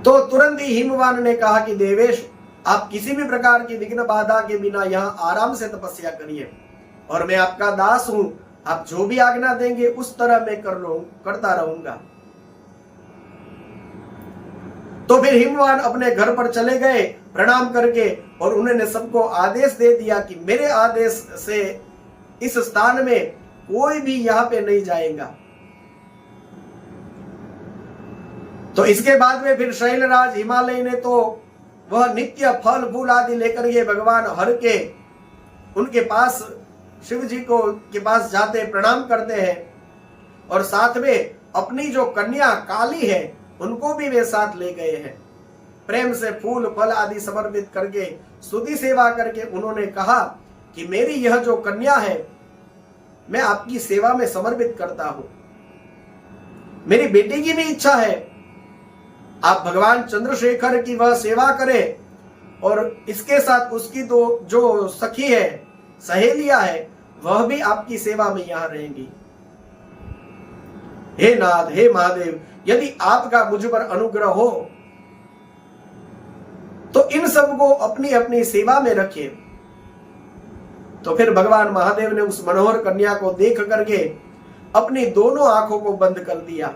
तो तुरंत ही हिमवान ने कहा कि देवेश, आप किसी भी प्रकार की विघ्न बाधा के बिना यहां आराम से तपस्या करिए, और मैं आपका दास हूं। आप जो भी आज्ञा देंगे उस तरह मैं करता रहूंगा। तो फिर हिमवान अपने घर पर चले गए प्रणाम करके, और उन्होंने सबको आदेश दे दिया कि मेरे आदेश से इस स्थान में कोई भी यहां पे नहीं जाएगा। तो इसके बाद में फिर शैलराज हिमालय ने तो वह नित्य फल फूल आदि लेकर के भगवान हर के उनके पास शिव जी को के पास जाते प्रणाम करते हैं, और साथ में अपनी जो कन्या काली है उनको भी वे साथ ले गए हैं। प्रेम से फूल फल आदि समर्पित करके स्तुति सेवा करके उन्होंने कहा कि मेरी यह जो कन्या है मैं आपकी सेवा में समर्पित करता हूं। मेरी बेटी की भी इच्छा है आप भगवान चंद्रशेखर की वह सेवा करें, और इसके साथ उसकी तो जो सखी है सहेलियां है वह भी आपकी सेवा में यहां रहेंगी। हे नाथ, हे महादेव, यदि आपका मुझ पर अनुग्रह हो तो इन सबको अपनी अपनी सेवा में रखिए। तो फिर भगवान महादेव ने उस मनोहर कन्या को देख करके अपनी दोनों आंखों को बंद कर दिया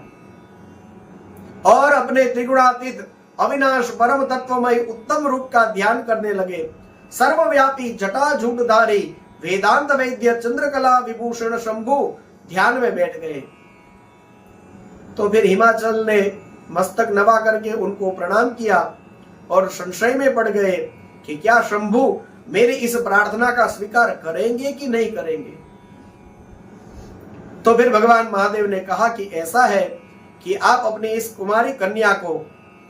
और अपने त्रिगुणातीत अविनाश परम तत्वमय उत्तम रूप का ध्यान करने लगे। सर्वव्यापी जटाजूटधारी वेदांत वैद्य चंद्रकला विभूषण शंभु ध्यान में बैठ गए। तो फिर हिमाचल ने मस्तक नवा करके उनको प्रणाम किया और संशय में पड़ गए कि क्या शंभु मेरी इस प्रार्थना का स्वीकार करेंगे कि नहीं करेंगे। तो फिर भगवान महादेव ने कहा कि ऐसा है कि आप अपनी इस कुमारी कन्या को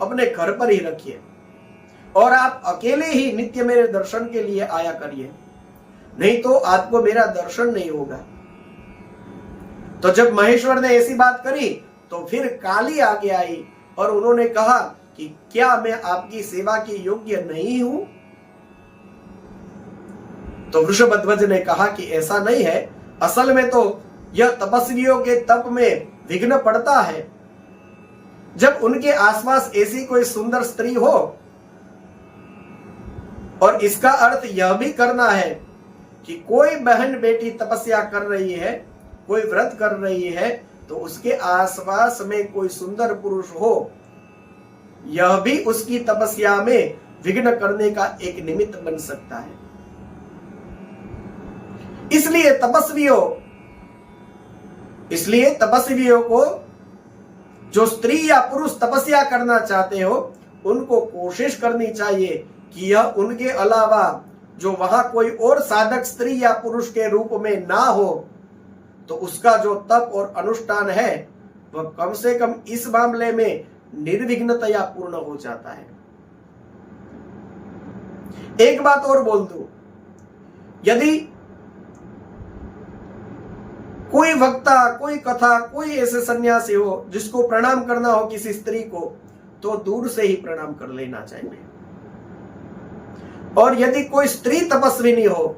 अपने घर पर ही रखिए और आप अकेले ही नित्य मेरे दर्शन के लिए आया करिए, नहीं तो आपको मेरा दर्शन नहीं होगा। तो जब महेश्वर ने ऐसी बात करी तो फिर काली आगे आई और उन्होंने कहा कि क्या मैं आपकी सेवा की योग्य नहीं हूं। तो वृषभध्वज ने कहा कि ऐसा नहीं है, असल में तो यह तपस्वियों के तप में विघ्न पड़ता है। जब उनके आसपास ऐसी कोई सुंदर स्त्री हो, और इसका अर्थ यह भी करना है कि कोई बहन बेटी तपस्या कर रही है, कोई व्रत कर रही है, तो उसके आसपास में कोई सुंदर पुरुष हो, यह भी उसकी तपस्या में विघ्न करने का एक निमित्त बन सकता है। इसलिए तपस्वियों को, जो स्त्री या पुरुष तपस्या करना चाहते हो, उनको कोशिश करनी चाहिए कि यह उनके अलावा जो वहां कोई और साधक स्त्री या पुरुष के रूप में ना हो, तो उसका जो तप और अनुष्ठान है वह कम से कम इस मामले में निर्विघ्नतया पूर्ण हो जाता है। एक बात और बोल दूं, यदि कोई वक्ता, कोई कथा, कोई ऐसे सन्यासी हो जिसको प्रणाम करना हो किसी स्त्री को, तो दूर से ही प्रणाम कर लेना चाहिए। और यदि कोई स्त्री तपस्विनी हो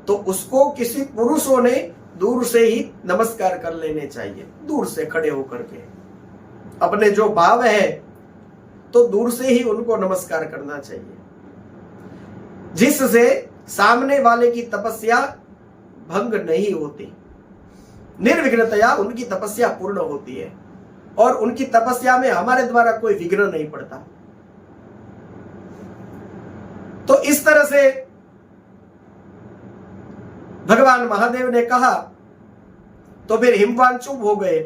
तो उसको किसी पुरुषों ने दूर से ही नमस्कार कर लेने चाहिए, दूर से खड़े होकर के अपने जो भाव है तो दूर से ही उनको नमस्कार करना चाहिए, जिससे सामने वाले की तपस्या भंग नहीं होती, निर्विघ्नतया उनकी तपस्या पूर्ण होती है और उनकी तपस्या में हमारे द्वारा कोई विघ्न नहीं पड़ता। तो इस तरह से भगवान महादेव ने कहा तो फिर हिमवान चुप हो गए,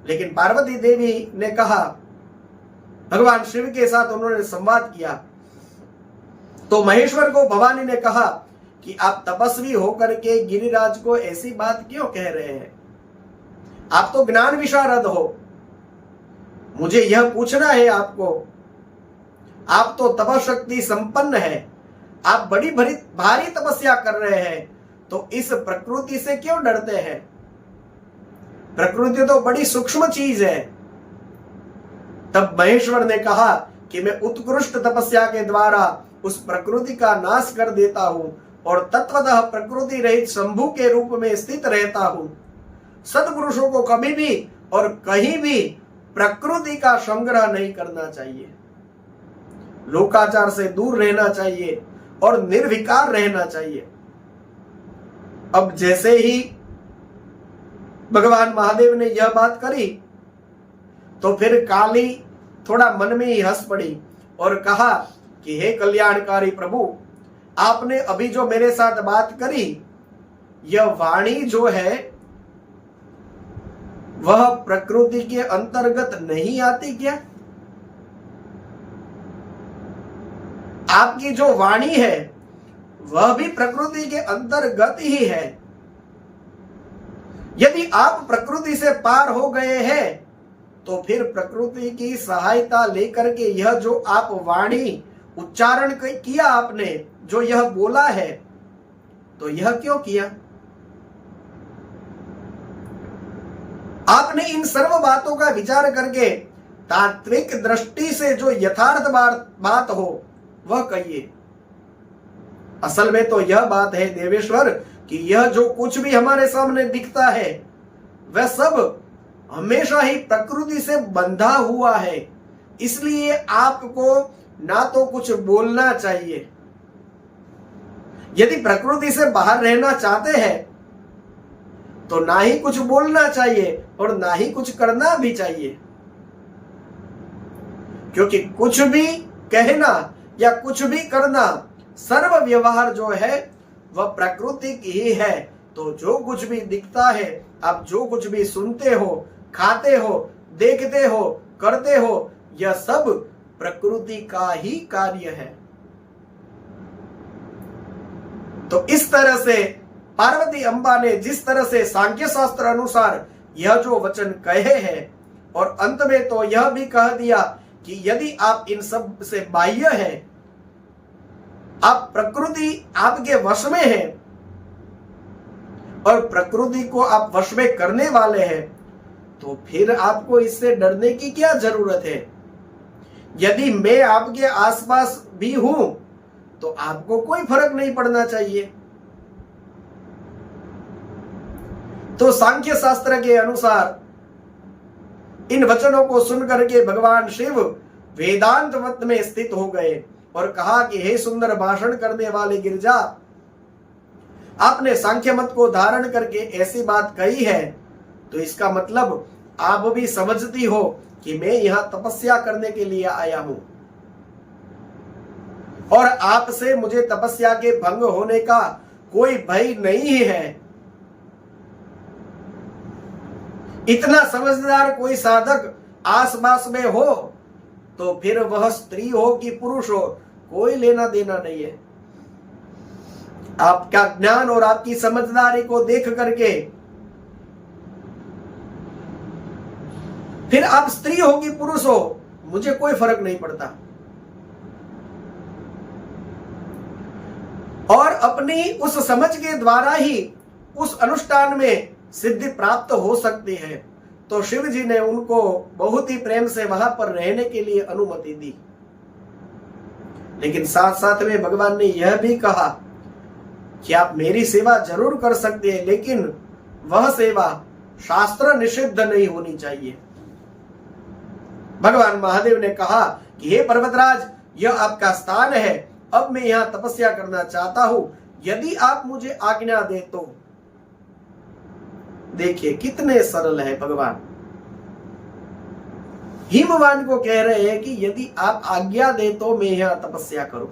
लेकिन पार्वती देवी ने कहा, भगवान शिव के साथ उन्होंने संवाद किया। तो महेश्वर को भवानी ने कहा कि आप तपस्वी होकर के गिरिराज को ऐसी बात क्यों कह रहे हैं? आप तो ज्ञान विशारद हो, मुझे यह पूछना है आपको, आप तो तपशक्ति संपन्न है, आप बड़ी भारी तपस्या कर रहे हैं, तो इस प्रकृति से क्यों डरते हैं? प्रकृति तो बड़ी सूक्ष्म चीज है। तब महेश्वर ने कहा कि मैं उत्कृष्ट तपस्या के द्वारा उस प्रकृति का नाश कर देता हूं और तत्वतः प्रकृति रहित शंभु के रूप में स्थित रहता हूं। सत्पुरुषों को कभी भी और कहीं भी प्रकृति का संग्रह नहीं करना चाहिए, लोकाचार से दूर रहना चाहिए और निर्विकार रहना चाहिए। अब जैसे ही भगवान महादेव ने यह बात करी तो फिर काली थोड़ा मन में ही हंस पड़ी और कहा कि हे कल्याणकारी प्रभु, आपने अभी जो मेरे साथ बात करी, यह वाणी जो है वह प्रकृति के अंतर्गत नहीं आती क्या? आपकी जो वाणी है वह भी प्रकृति के अंतर्गत ही है। यदि आप प्रकृति से पार हो गए हैं तो फिर प्रकृति की सहायता लेकर के यह जो आप वाणी उच्चारण किया, आपने जो यह बोला है, तो यह क्यों किया? आपने इन सर्व बातों का विचार करके तात्विक दृष्टि से जो यथार्थ बात हो वह कहिए। असल में तो यह बात है देवेश्वर कि यह जो कुछ भी हमारे सामने दिखता है वह सब हमेशा ही प्रकृति से बंधा हुआ है। इसलिए आपको ना तो कुछ बोलना चाहिए, यदि प्रकृति से बाहर रहना चाहते हैं तो ना ही कुछ बोलना चाहिए और ना ही कुछ करना भी चाहिए, क्योंकि कुछ भी कहना या कुछ भी करना, सर्व व्यवहार जो है वह प्रकृति की ही है। तो जो कुछ भी दिखता है, आप जो कुछ भी सुनते हो, खाते हो, देखते हो, करते हो, यह सब प्रकृति का ही कार्य है। तो इस तरह से पार्वती अम्बा ने जिस तरह से सांख्य शास्त्र अनुसार यह जो वचन कहे हैं और अंत में तो यह भी कह दिया कि यदि आप इन सब से बाह्य हैं, आप प्रकृति आपके वश में है और प्रकृति को आप वश में करने वाले हैं, तो फिर आपको इससे डरने की क्या जरूरत है? यदि मैं आपके आसपास भी हूं तो आपको कोई फर्क नहीं पड़ना चाहिए। तो सांख्य शास्त्र के अनुसार इन वचनों को सुनकर के भगवान शिव वेदांत मत में स्थित हो गए और कहा कि हे सुंदर भाषण करने वाले गिरिजा, आपने सांख्य मत को धारण करके ऐसी बात कही है, तो इसका मतलब आप भी समझती हो कि मैं यहां तपस्या करने के लिए आया हूं और आपसे मुझे तपस्या के भंग होने का कोई भय नहीं है। इतना समझदार कोई साधक आसपास में हो तो फिर वह स्त्री हो कि पुरुष हो, कोई लेना देना नहीं है। आपका ज्ञान और आपकी समझदारी को देख करके फिर आप स्त्री हो कि पुरुष हो, मुझे कोई फर्क नहीं पड़ता। और अपनी उस समझ के द्वारा ही उस अनुष्ठान में सिद्धि प्राप्त हो सकती है। तो शिव जी ने उनको बहुत ही प्रेम से वहां पर रहने के लिए अनुमति दी, लेकिन साथ साथ में भगवान ने यह भी कहा कि आप मेरी सेवा जरूर कर सकते हैं, लेकिन वह सेवा शास्त्र निषिद्ध नहीं होनी चाहिए। भगवान महादेव ने कहा कि हे पर्वतराज, यह आपका स्थान है, अब मैं यहां तपस्या करना चाहता हूं, यदि आप मुझे आज्ञा दे तो। देखिए कितने सरल है भगवान। हिमवान को कह रहे हैं कि यदि आप आज्ञा दे तो मैं यहां तपस्या करूं।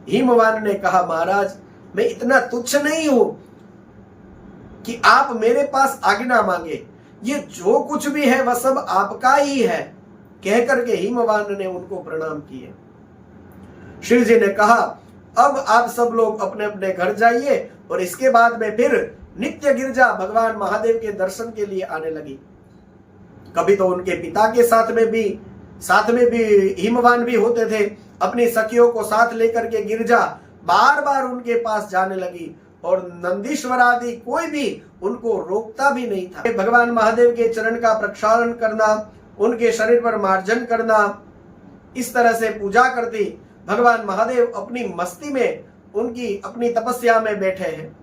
हिमवान ने कहा, महाराज मैं इतना तुच्छ नहीं हूं कि आप मेरे पास आज्ञा मांगे, ये जो कुछ भी है वह सब आपका ही है। कह करके हिमवान ने उनको प्रणाम किए। शिव जी ने कहा, अब आप सब लोग अपने अपने घर जाइए। और इसके बाद में फिर नित्य गिरजा भगवान महादेव के दर्शन के लिए आने लगी। कभी तो उनके पिता के साथ में भी हिमवान भी होते थे। अपनी सखियों को साथ लेकर के गिरजा बार बार उनके पास जाने लगी और नंदीश्वर आदि कोई भी उनको रोकता भी नहीं था। भगवान महादेव के चरण का प्रक्षालन करना, उनके शरीर पर मार्जन करना इस तरह से पूजा करती भगवान महादेव अपनी मस्ती में, उनकी अपनी तपस्या में बैठे हैं,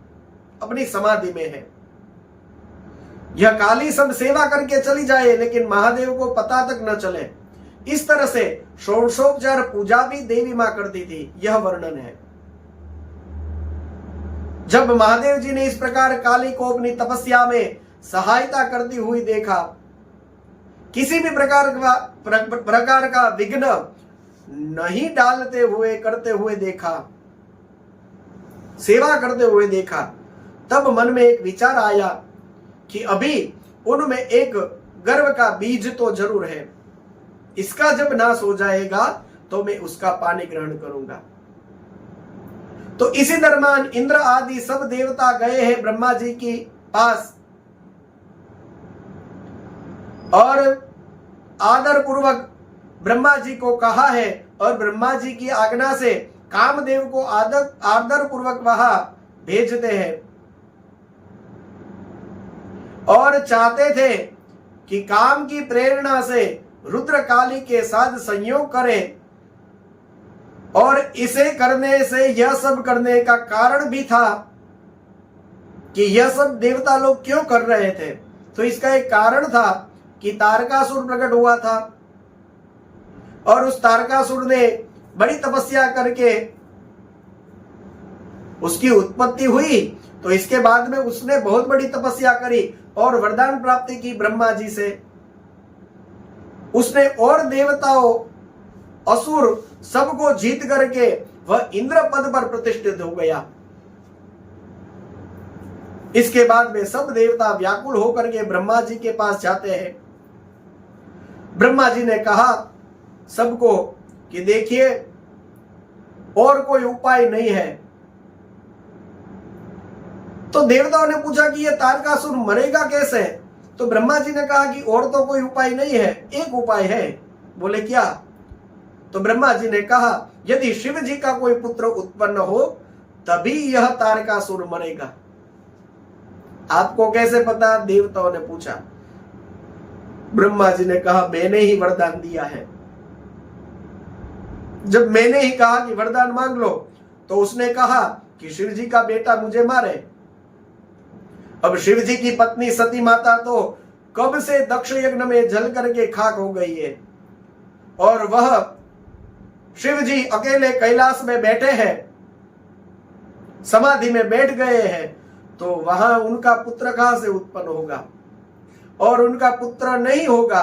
अपनी समाधि में है। यह काली सब सेवा करके चली जाए लेकिन महादेव को पता तक न चले। इस तरह से षोडशोपचार पूजा भी देवी मां करती थी, यह वर्णन है। जब महादेव जी ने इस प्रकार काली को अपनी तपस्या में सहायता करती हुई देखा, किसी भी प्रकार का विघ्न नहीं डालते हुए, करते हुए देखा, सेवा करते हुए देखा, तब मन में एक विचार आया कि अभी उनमें एक गर्व का बीज तो जरूर है, इसका जब नाश हो जाएगा तो मैं उसका पानी ग्रहण करूंगा। तो इसी दरम्यान इंद्र आदि सब देवता गए हैं ब्रह्मा जी के पास और आदर पूर्वक ब्रह्मा जी को कहा है, और ब्रह्मा जी की आज्ञा से कामदेव को आदर पूर्वक वहां भेजते हैं और चाहते थे कि काम की प्रेरणा से रुद्र काली के साथ संयोग करें। और इसे करने से, यह सब करने का कारण भी था कि यह सब देवता लोग क्यों कर रहे थे, तो इसका एक कारण था कि तारकासुर प्रकट हुआ था और उस तारकासुर ने बड़ी तपस्या करके उसकी उत्पत्ति हुई। तो इसके बाद में उसने बहुत बड़ी तपस्या करी और वरदान प्राप्ति की ब्रह्मा जी से। उसने और देवताओं, असुर सबको जीत करके वह इंद्र पद पर प्रतिष्ठित हो गया। इसके बाद में सब देवता व्याकुल होकर के ब्रह्मा जी के पास जाते हैं। ब्रह्मा जी ने कहा सबको कि देखिए और कोई उपाय नहीं है। तो देवताओं ने पूछा कि यह तारकासुर मरेगा कैसे? तो ब्रह्मा जी ने कहा कि और तो कोई उपाय नहीं है, एक उपाय है। बोले क्या? तो ब्रह्मा जी ने कहा यदि शिव जी का कोई पुत्र उत्पन्न हो तभी यह तारकासुर मरेगा। आपको कैसे पता? देवताओं ने पूछा। ब्रह्मा जी ने कहा मैंने ही वरदान दिया है। जब मैंने ही कहा कि वरदान मांग लो तो उसने कहा कि शिव जी का बेटा मुझे मारे। अब शिव जी की पत्नी सती माता तो कब से दक्ष यज्ञ में जल करके खाक हो गई है और वह शिव जी अकेले कैलाश में बैठे हैं, समाधि में बैठ गए हैं, तो वहां उनका पुत्र कहां से उत्पन्न होगा? और उनका पुत्र नहीं होगा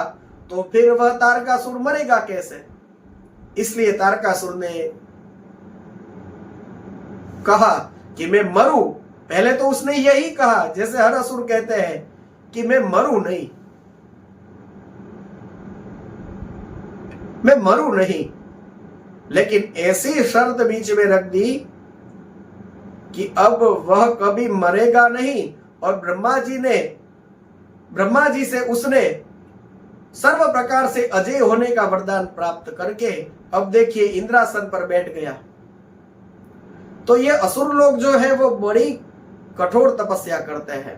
तो फिर वह तारकासुर मरेगा कैसे? इसलिए तारकासुर ने कहा कि मैं मरूं। पहले तो उसने यही कहा जैसे हर असुर कहते हैं कि मैं मरूं नहीं, मैं मरूं नहीं, लेकिन ऐसी शर्त बीच में रख दी कि अब वह कभी मरेगा नहीं। और ब्रह्मा जी से उसने सर्व प्रकार से अजय होने का वरदान प्राप्त करके अब देखिए इंद्रासन पर बैठ गया। तो ये असुर लोग जो है वो बड़ी कठोर तपस्या करते हैं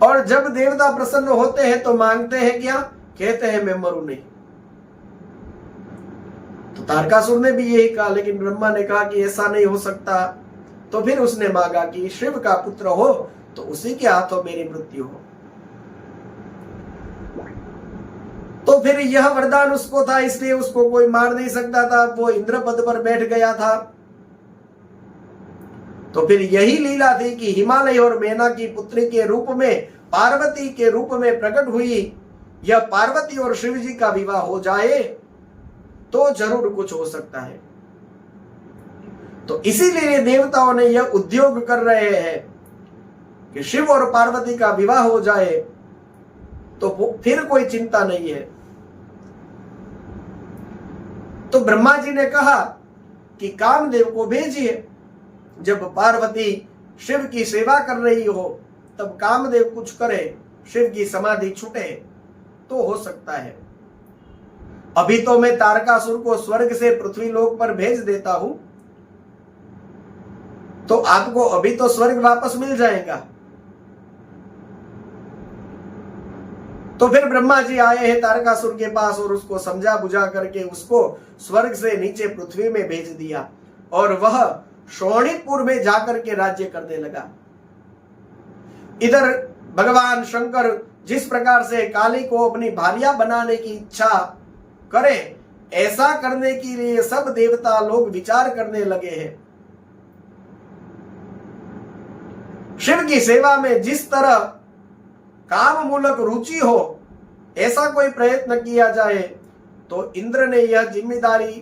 और जब देवता प्रसन्न होते हैं तो मांगते हैं क्या? कहते हैं मैं मरूं नहीं। तो तारकासुर ने भी यही कहा, लेकिन ब्रह्मा ने कहा कि ऐसा नहीं हो सकता। तो फिर उसने मांगा कि शिव का पुत्र हो तो उसी के हाथों मेरी मृत्यु हो। तो फिर यह वरदान उसको था, इसलिए उसको कोई मार नहीं सकता था, वो इंद्र पद पर बैठ गया था। तो फिर यही लीला थी कि हिमालय और मैना की पुत्री के रूप में, पार्वती के रूप में प्रकट हुई। यह पार्वती और शिव जी का विवाह हो जाए तो जरूर कुछ हो सकता है। तो इसीलिए देवताओं ने यह उद्योग कर रहे हैं कि शिव और पार्वती का विवाह हो जाए तो फिर कोई चिंता नहीं है। तो ब्रह्मा जी ने कहा कि कामदेव को भेजिए। जब पार्वती शिव की सेवा कर रही हो तब कामदेव कुछ करे, शिव की समाधि छूटे तो हो सकता है। अभी तो मैं तारकासुर को स्वर्ग से पृथ्वी लोक पर भेज देता हूं तो आपको अभी तो स्वर्ग वापस मिल जाएगा। तो फिर ब्रह्मा जी आए हैं तारकासुर के पास और उसको समझा बुझा करके उसको स्वर्ग से नीचे पृथ्वी में भेज दिया और वह शोणितपुर में जाकर के राज्य करने लगा। इधर भगवान शंकर जिस प्रकार से काली को अपनी भार्या बनाने की इच्छा करे, ऐसा करने के लिए सब देवता लोग विचार करने लगे हैं। शिव की सेवा में जिस तरह काम मूलक रुचि हो, ऐसा कोई प्रयत्न किया जाए, तो इंद्र ने यह जिम्मेदारी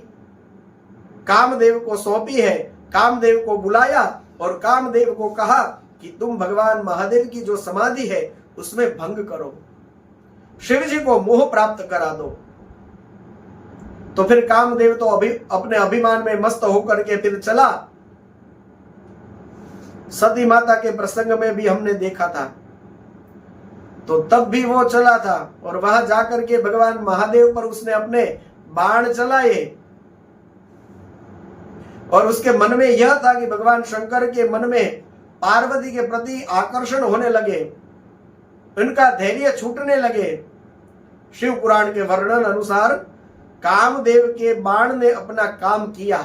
कामदेव को सौंपी है। कामदेव को बुलाया और कामदेव को कहा कि तुम भगवान महादेव की जो समाधि है उसमें भंग करो, शिव जी को मोह प्राप्त करा दो। तो फिर कामदेव तो अपने अभिमान में मस्त होकर के फिर चला। सती माता के प्रसंग में भी हमने देखा था, तो तब भी वो चला था और वहां जाकर के भगवान महादेव पर उसने अपने बाण चलाए और उसके मन में यह था कि भगवान शंकर के मन में पार्वती के प्रति आकर्षण होने लगे, उनका धैर्य छूटने लगे। शिव पुराण के वर्णन अनुसार कामदेव के बाण ने अपना काम किया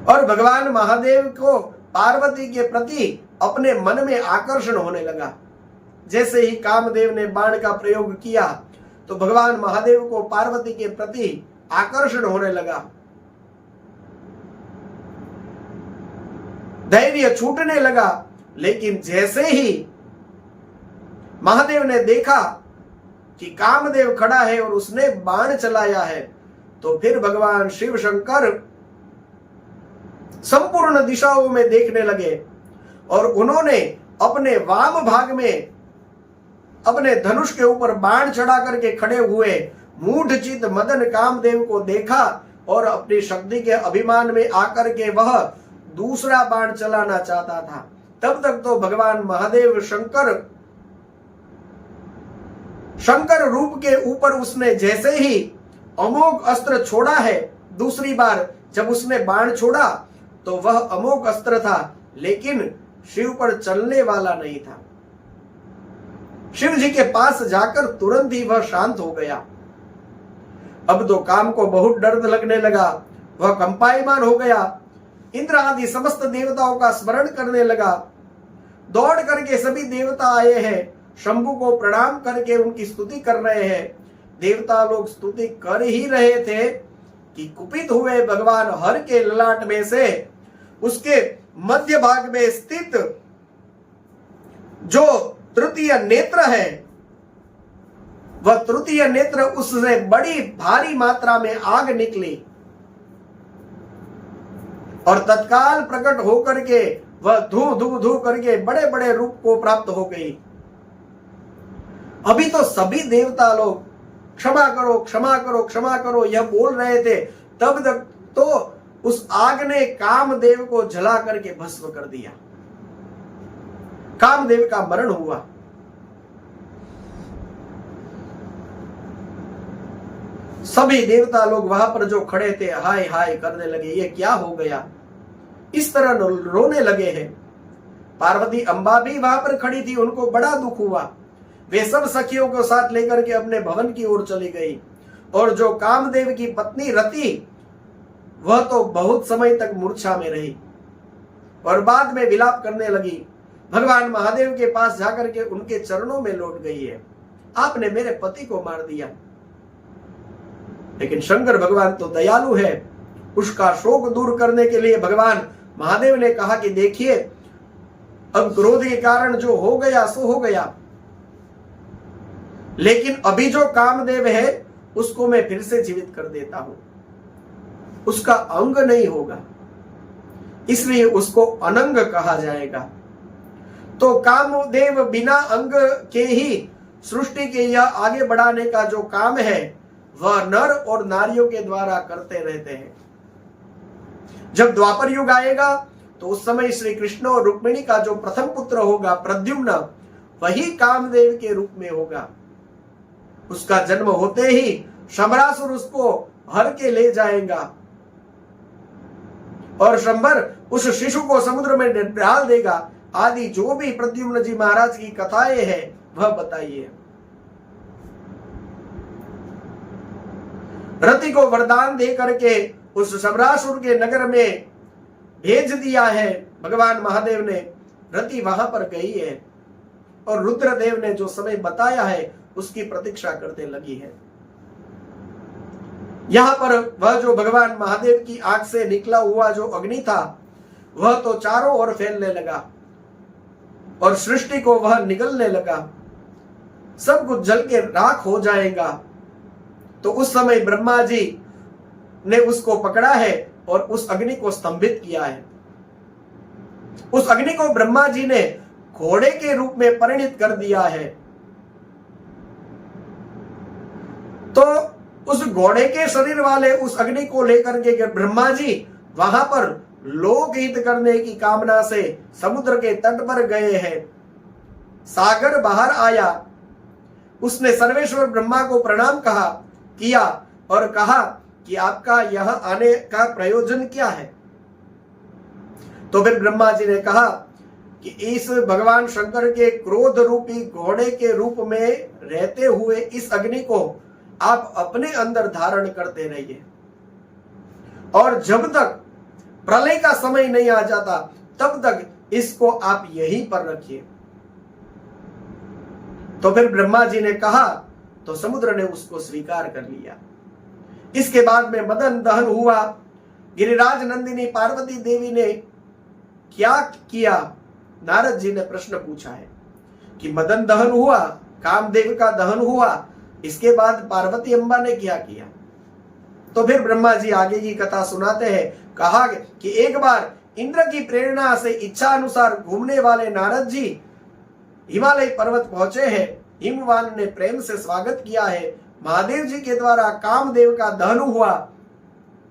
और भगवान महादेव को पार्वती के प्रति अपने मन में आकर्षण होने लगा। जैसे ही कामदेव ने बाण का प्रयोग किया तो भगवान महादेव को पार्वती के प्रति आकर्षण होने लगा, धैर्य छूटने लगा। लेकिन जैसे ही महादेव ने देखा कि कामदेव खड़ा है और उसने बाण चलाया है, तो फिर भगवान शिव शंकर संपूर्ण दिशाओं में देखने लगे और उन्होंने अपने वाम भाग में अपने धनुष के ऊपर बाण चढ़ा करके खड़े हुए मूढ़चित मदन कामदेव को देखा और अपनी शक्ति के अभिमान में आकर के वह दूसरा बाण चलाना चाहता था। तब तक तो भगवान महादेव शंकर रूप के ऊपर उसने जैसे ही अमोघ अस्त्र छोड़ा है, दूसरी बार जब उसने बाण छोड़ा तो वह अमोघ अस्त्र था, लेकिन शिव पर चलने वाला नहीं था। शिव जी के पास जाकर तुरंत ही वह शांत हो गया। अब तो काम को बहुत दर्द लगने लगा, वह कंपायमान हो गया। इंद्र आदि समस्त देवताओं का स्मरण करने लगा। दौड़ करके सभी देवता आए हैं, शंभु को प्रणाम करके उनकी स्तुति कर रहे हैं। देवता लोग स्तुति कर ही रहे थे कि कुपित हुए भगवान हर के ललाट में से उसके मध्य भाग में स्थित जो तृतीय नेत्र है, वह तृतीय नेत्र उससे बड़ी भारी मात्रा में आग निकली और तत्काल प्रकट होकर के वह धू धू धू करके बड़े बड़े रूप को प्राप्त हो गई। अभी तो सभी देवता लोग क्षमा करो क्षमा करो क्षमा करो यह बोल रहे थे, तब तक तो उस आग ने कामदेव को जला करके भस्म कर दिया। कामदेव का मरण हुआ। सभी देवता लोग वहां पर जो खड़े थे हाय हाय करने लगे, ये क्या हो गया, इस तरह रोने लगे हैं। पार्वती अम्बा भी वहां पर खड़ी थी, उनको बड़ा दुख हुआ। वे सब सखियों को साथ लेकर के अपने भवन की ओर चली गई और जो कामदेव की पत्नी रति, वह तो बहुत समय तक मूर्छा में रही और बाद में विलाप करने लगी। भगवान महादेव के पास जाकर के उनके चरणों में लौट गई है, आपने मेरे पति को मार दिया। लेकिन शंकर भगवान तो दयालु है, उसका शोक दूर करने के लिए भगवान महादेव ने कहा कि देखिए, अब क्रोध के कारण जो हो गया सो हो गया, लेकिन अभी जो कामदेव है उसको मैं फिर से जीवित कर देता हूं। उसका अंग नहीं होगा, इसलिए उसको अनंग कहा जाएगा। तो कामदेव बिना अंग के ही सृष्टि के यह आगे बढ़ाने का जो काम है वह नर और नारियों के द्वारा करते रहते हैं। जब द्वापर युग आएगा तो उस समय श्री कृष्ण और रुक्मिणी का जो प्रथम पुत्र होगा प्रद्युम्न, वही कामदेव के रूप में होगा। उसका जन्म होते ही शंबरासुर उसको हर के ले जाएगा और शंबर उस शिशु को समुद्र में डाल देगा। आदि जो भी प्रद्युम्न जी महाराज की कथाएं हैं वह बताइए। रति को वरदान दे करके उस शबरासुर के नगर में भेज दिया है भगवान महादेव ने। रति वहां पर गई है और रुद्रदेव ने जो समय बताया है उसकी प्रतीक्षा करते लगी है। यहां पर वह जो भगवान महादेव की आंख से निकला हुआ जो अग्नि था वह तो चारों ओर फैलने लगा और सृष्टि को वह निगलने लगा, सब कुछ जल के राख हो जाएगा। तो उस समय ब्रह्मा जी ने उसको पकड़ा है और उस अग्नि को स्तंभित किया है। उस अग्नि को ब्रह्मा जी ने घोड़े के रूप में परिणित कर दिया है। तो उस घोड़े के शरीर वाले उस अग्नि को लेकर के ब्रह्मा जी वहां पर लोकहित करने की कामना से समुद्र के तट पर गए हैं। सागर बाहर आया, उसने सर्वेश्वर ब्रह्मा को प्रणाम किया और कहा कि आपका यहां आने का प्रयोजन क्या है। तो फिर ब्रह्मा जी ने कहा कि इस भगवान शंकर के क्रोध रूपी घोड़े के रूप में रहते हुए इस अग्नि को आप अपने अंदर धारण करते रहिए और जब तक प्रलय का समय नहीं आ जाता तब तक इसको आप यहीं पर रखिए। तो फिर ब्रह्मा जी ने कहा तो समुद्र ने उसको स्वीकार कर लिया। इसके बाद में मदन दहन हुआ। गिरिराज नंदिनी पार्वती देवी ने क्या किया? नारद जी ने प्रश्न पूछा है कि मदन दहन हुआ, कामदेव का दहन हुआ, इसके बाद पार्वती अम्बा ने क्या किया? तो फिर ब्रह्मा जी आगे की कथा सुनाते हैं। कहा कि एक बार इंद्र की प्रेरणा से इच्छा अनुसार घूमने वाले नारद जी हिमालय पर्वत पहुंचे हैं। हिमवान ने प्रेम से स्वागत किया है। महादेव जी के द्वारा कामदेव का दहन हुआ।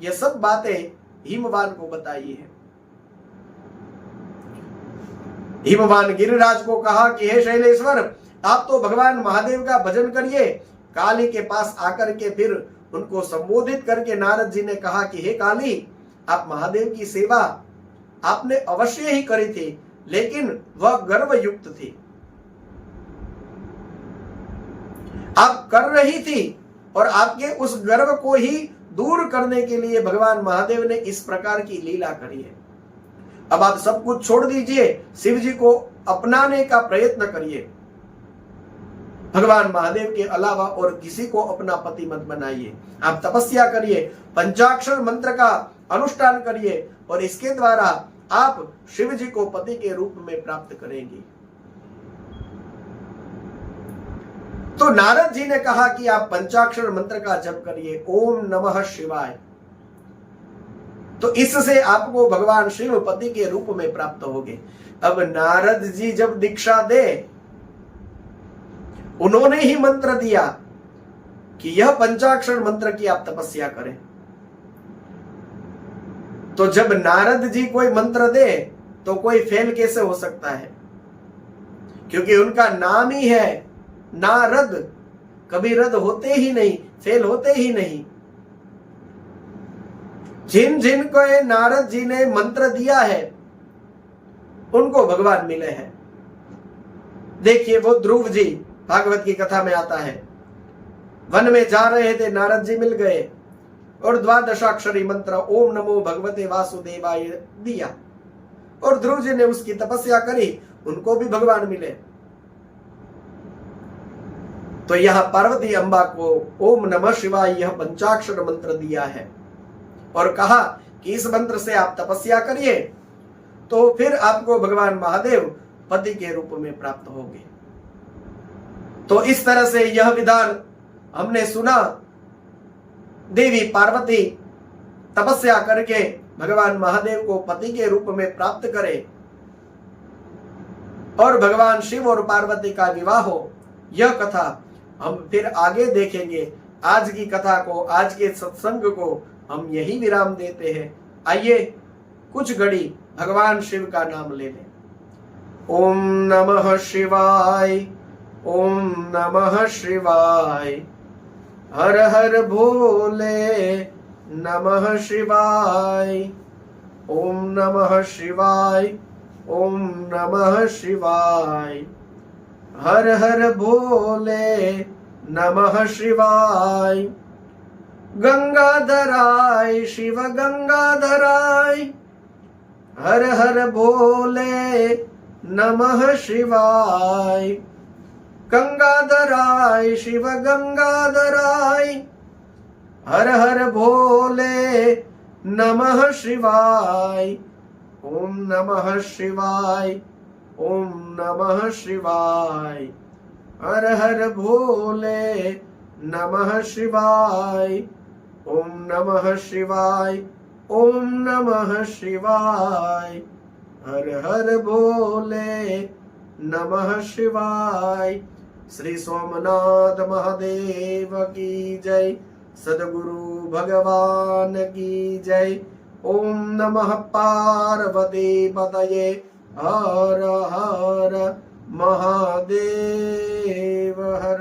यह सब बातें हिमवान को बताई है। हिमवान गिरिराज को कहा कि हे शैलेश्वर, आप तो भगवान महादेव का भजन करिए। काली के पास आकर के फिर उनको संबोधित करके नारद जी ने कहा कि हे काली, आप महादेव की सेवा आपने अवश्य ही करी थी, लेकिन वह गर्व युक्त थी। आप कर रही थी और आपके उस गर्व को ही दूर करने के लिए भगवान महादेव ने इस प्रकार की लीला करी है। अब आप सब कुछ छोड़ दीजिए, शिव जी को अपनाने का प्रयत्न करिए। भगवान महादेव के अलावा और किसी को अपना पति मत बनाइए। आप तपस्या करिए, पंचाक्षर मंत्र का अनुष्ठान करिए और इसके द्वारा आप शिव जी को पति के रूप में प्राप्त करेंगे। तो नारद जी ने कहा कि आप पंचाक्षर मंत्र का जप करिए, ओम नमः शिवाय। तो इससे आपको भगवान शिव पति के रूप में प्राप्त होगे। अब नारद जी जब दीक्षा दे, उन्होंने ही मंत्र दिया कि यह पंचाक्षर मंत्र की आप तपस्या करें। तो जब नारद जी कोई मंत्र दे तो कोई फेल कैसे हो सकता है? क्योंकि उनका नाम ही है नारद, कभी रद्द होते ही नहीं, फेल होते ही नहीं। जिन जिन को नारद जी ने मंत्र दिया है उनको भगवान मिले हैं। देखिए वो ध्रुव जी, भागवत की कथा में आता है, वन में जा रहे थे, नारद जी मिल गए और द्वादशाक्षरी मंत्र ओम नमो भगवते वासुदेवाय दिया और ध्रुव जी ने उसकी तपस्या करी, उनको भी भगवान मिले। तो यह पार्वती अम्बा को ओम नमः शिवाय यह पंचाक्षर मंत्र दिया है और कहा कि इस मंत्र से आप तपस्या करिए तो फिर आपको भगवान महादेव पति के रूप में प्राप्त होंगे। तो इस तरह से यह विधान हमने सुना। देवी पार्वती तपस्या करके भगवान महादेव को पति के रूप में प्राप्त करे और भगवान शिव और पार्वती का विवाह हो। यह कथा हम फिर आगे देखेंगे। आज की कथा को, आज के सत्संग को हम यही विराम देते हैं। आइए कुछ घड़ी भगवान शिव का नाम ले लें। ओम नमः शिवाय, ओम नमः शिवाय, हर हर भोले नमः शिवाय, ओम नमः शिवाय, ओम नमः शिवाय। हर हर भोले नमः शिवाय। गंगाधराय शिव गंगाधराय। हर हर भोले नमः शिवाय। गंगाधराय शिव गंगाधराय। हर हर भोले नमः शिवाय। ओम नमः शिवाय। ओम नमः शिवाय। हर हर भोले नमः शिवाय। ओम नमः शिवाय। ओम नमः शिवाय। हर हर भोले नमः शिवाय। श्री सोमनाथ महादेव की जय। सद्गुरु भगवान की जय। ओम नमः पार्वती पतये। हर हर महादेव हर